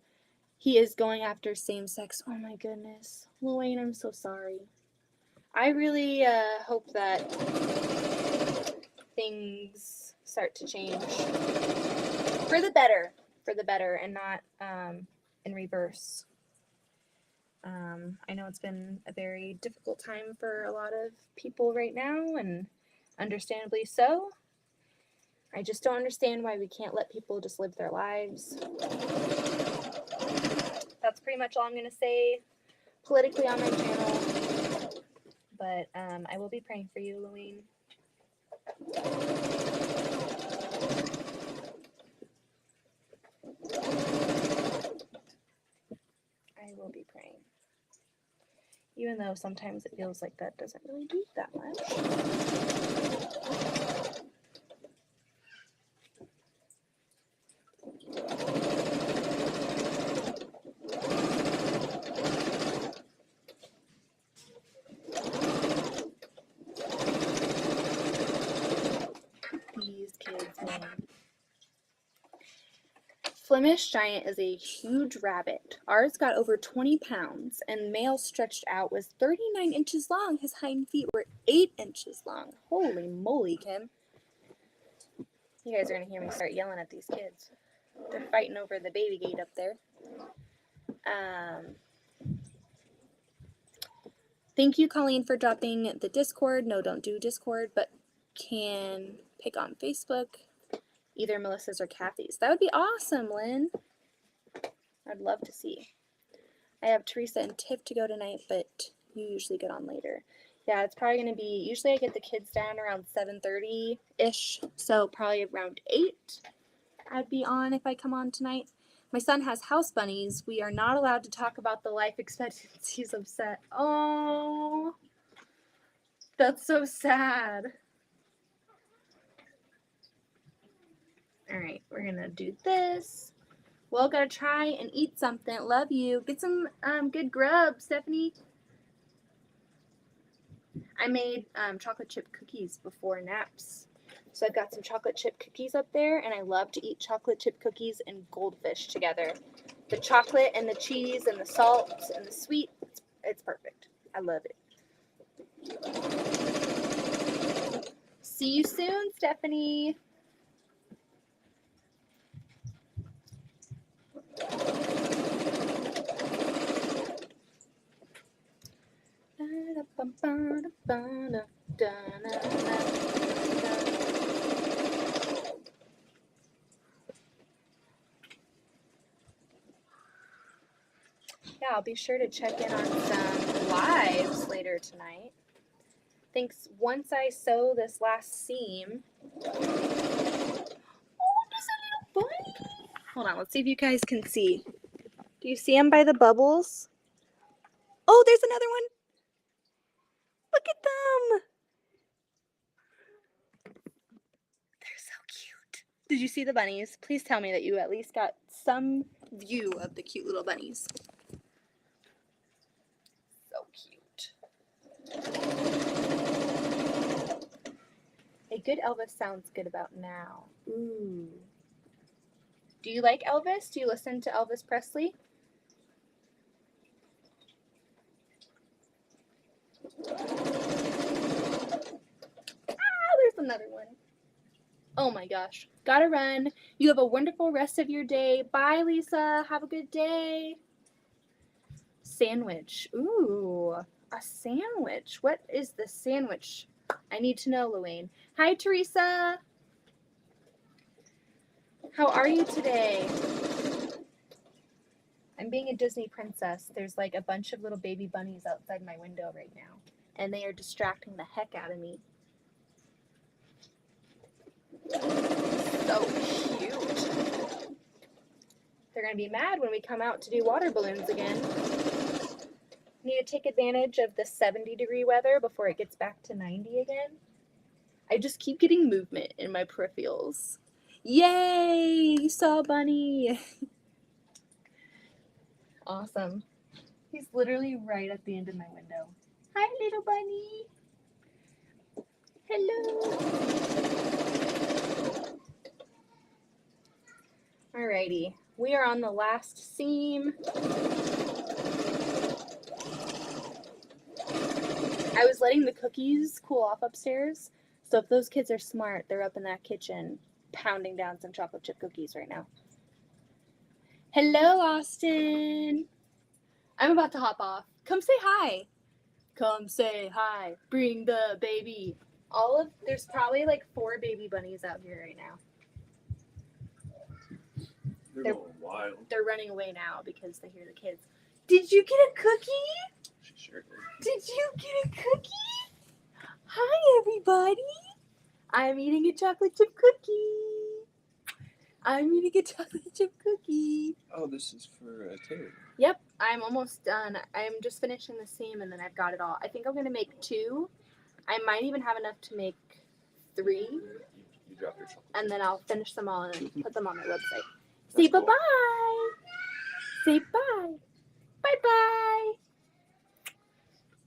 he is going after same-sex. Oh my goodness. Louane, I'm so sorry. I really hope that things start to change for the better, and not in reverse. I know it's been a very difficult time for a lot of people right now, and understandably so. I just don't understand why we can't let people just live their lives. That's pretty much all I'm going to say politically on my channel. But I will be praying for you, Louine. I will be praying. Even though sometimes it feels like that doesn't really do that much. These kids, man. Flemish Giant is a huge rabbit. Ours got over 20 pounds, and male stretched out was 39 inches long. His hind feet were 8 inches long. Holy moly, Kim. You guys are going to hear me start yelling at these kids. They're fighting over the baby gate up there. Thank you, Colleen, for dropping the Discord. No, don't do Discord, but can pick on Facebook. Either Melissa's or Kathy's. That would be awesome, Lynn. I'd love to see. I have Teresa and Tiff to go tonight, but you usually get on later. Yeah, it's probably going to be, usually I get the kids down around 7:30-ish, so probably around 8 I'd be on if I come on tonight. My son has house bunnies. We are not allowed to talk about the life expectancies of Set. Oh, that's so sad. All right, we're going to do this. Well, gotta try and eat something. Love you. Get some good grub, Stephanie. I made chocolate chip cookies before naps. So I've got some chocolate chip cookies up there, and I love to eat chocolate chip cookies and goldfish together. The chocolate and the cheese and the salt and the sweet, it's perfect. I love it. See you soon, Stephanie. Yeah, I'll be sure to check in on some lives later tonight. Thanks. Once I sew this last seam. Oh, there's a little bunny. Hold on, let's see if you guys can see. Do you see him by the bubbles? Oh, there's another one. Look at them. They're so cute. Did you see the bunnies? Please tell me that you at least got some view of the cute little bunnies. So cute. A good Elvis sounds good about now. Ooh. Do you like Elvis? Do you listen to Elvis Presley? There's another one. Oh my gosh. Gotta run. You have a wonderful rest of your day. Bye, Lisa. Have a good day. Sandwich. Ooh, a sandwich. What is the sandwich? I need to know, Louane. Hi, Teresa. How are you today? I'm being a Disney princess. There's like a bunch of little baby bunnies outside my window right now, and they are distracting the heck out of me. So cute. They're going to be mad when we come out to do water balloons again. Need to take advantage of the 70-degree weather before it gets back to 90 again. I just keep getting movement in my peripherals. Yay! You saw a bunny! Awesome. He's literally right at the end of my window. Hi, little bunny. Hello. Alrighty. We are on the last seam. I was letting the cookies cool off upstairs. So if those kids are smart, they're up in that kitchen pounding down some chocolate chip cookies right now. Hello, Austin. I'm about to hop off. Come say hi. Come say hi. Bring the baby. There's probably like 4 baby bunnies out here right now. They're going wild. They're running away now because they hear the kids. Did you get a cookie? She sure did. Did you get a cookie? Hi, everybody. I'm eating a chocolate chip cookie. I'm eating a chocolate chip cookie. Oh, this is for Terry. Yep, I'm almost done. I'm just finishing the seam and then I've got it all. I think I'm going to make 2. I might even have enough to make 3. You dropped your chocolate. And then I'll finish them all and put them on my website. That's Say cool. bye-bye. Say bye. Bye-bye.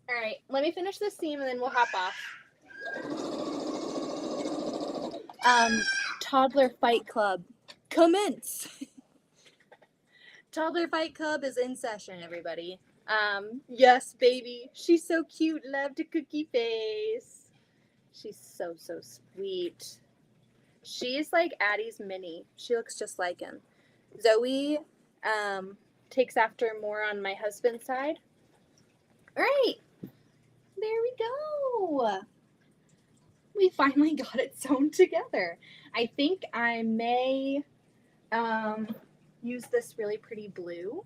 All right, let me finish this seam and then we'll hop off. Toddler Fight Club. Commence. Toddler Fight Club is in session, everybody. Yes, baby. She's so cute. Loved a cookie face. She's so, so sweet. She's like Addie's mini. She looks just like him. Zoe takes after more on my husband's side. All right. There we go. We finally got it sewn together. I think I may use this really pretty blue.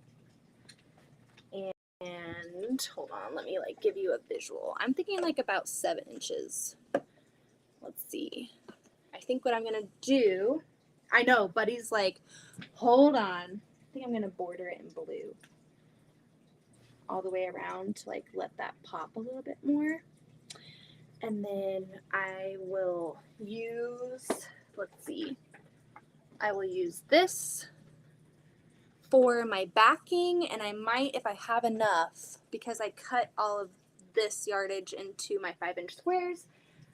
And hold on, let me like give you a visual. I'm thinking like about 7 inches. Let's see. I think what I'm gonna do, I know, Buddy's like, hold on. I think I'm gonna border it in blue all the way around to like let that pop a little bit more. And then I will use, let's see, I will use this for my backing, and I might, if I have enough, because I cut all of this yardage into my 5-inch squares,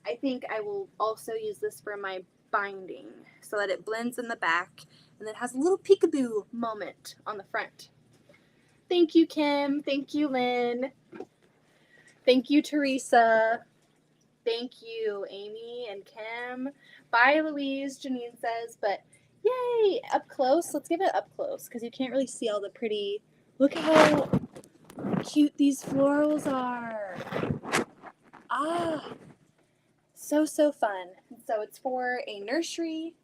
I think I will also use this for my binding so that it blends in the back and then has a little peekaboo moment on the front. Thank you, Kim. Thank you, Lynn. Thank you, Teresa. Thank you, Amy and Kim. Bye, Louise, Janine says, but yay, up close. Let's give it up close because you can't really see all the pretty, look at how cute these florals are. Ah, so, so fun. So it's for a nursery.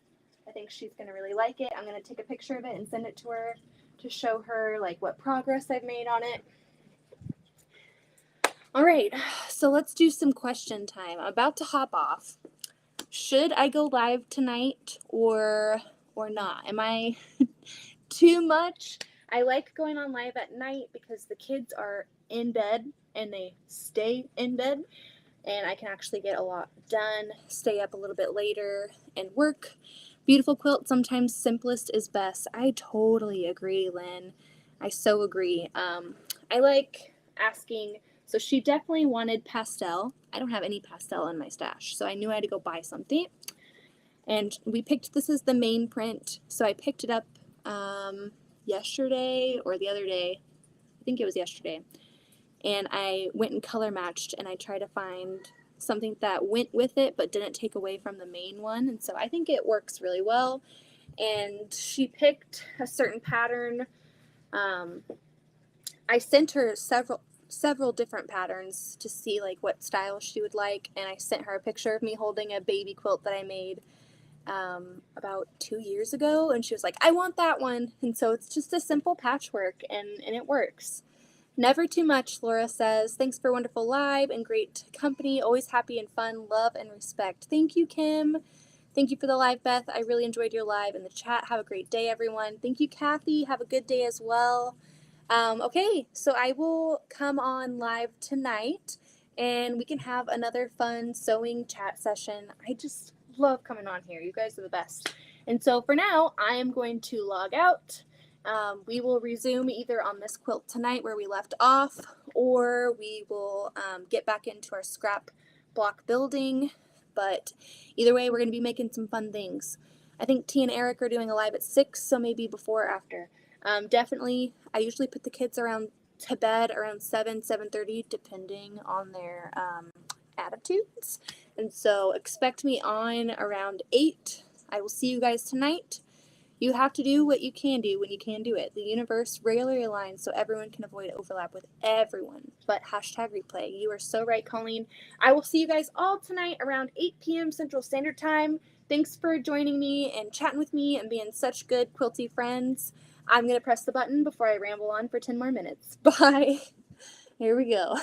I think she's going to really like it. I'm going to take a picture of it and send it to her to show her like what progress I've made on it. All right, so let's do some question time. I'm about to hop off. Should I go live tonight or not? Am I too much? I like going on live at night because the kids are in bed and they stay in bed and I can actually get a lot done, stay up a little bit later and work. Beautiful quilt, sometimes simplest is best. I totally agree, Lynn. I so agree. I like asking. So she definitely wanted pastel. I don't have any pastel in my stash, so I knew I had to go buy something. And we picked, this is the main print, so I picked it up yesterday or the other day. I think it was yesterday. And I went and color matched, and I tried to find something that went with it but didn't take away from the main one. And so I think it works really well. And she picked a certain pattern. I sent her several different patterns to see like what style she would like, and I sent her a picture of me holding a baby quilt that I made about 2 years ago, and she was like, I want that one. And so it's just a simple patchwork, and it works. Never too much, Laura says. Thanks for a wonderful live and great company. Always happy and fun. Love and respect. Thank you, Kim. Thank you for the live, Beth. I really enjoyed your live in the chat. Have a great day, everyone. Thank you, Kathy. Have a good day as well. Okay, so I will come on live tonight and we can have another fun sewing chat session. I just love coming on here. You guys are the best. And so for now, I am going to log out. We will resume either on this quilt tonight where we left off, or we will get back into our scrap block building. But either way, we're going to be making some fun things. I think T and Eric are doing a live at 6, so maybe before or after. Definitely, I usually put the kids to bed around 7:30, depending on their attitudes. And so expect me on around 8. I will see you guys tonight. You have to do what you can do when you can do it. The universe rarely aligns so everyone can avoid overlap with everyone. But hashtag replay. You are so right, Colleen. I will see you guys all tonight around 8 p.m. Central Standard Time. Thanks for joining me and chatting with me and being such good quilty friends. I'm going to press the button before I ramble on for 10 more minutes. Bye. Here we go.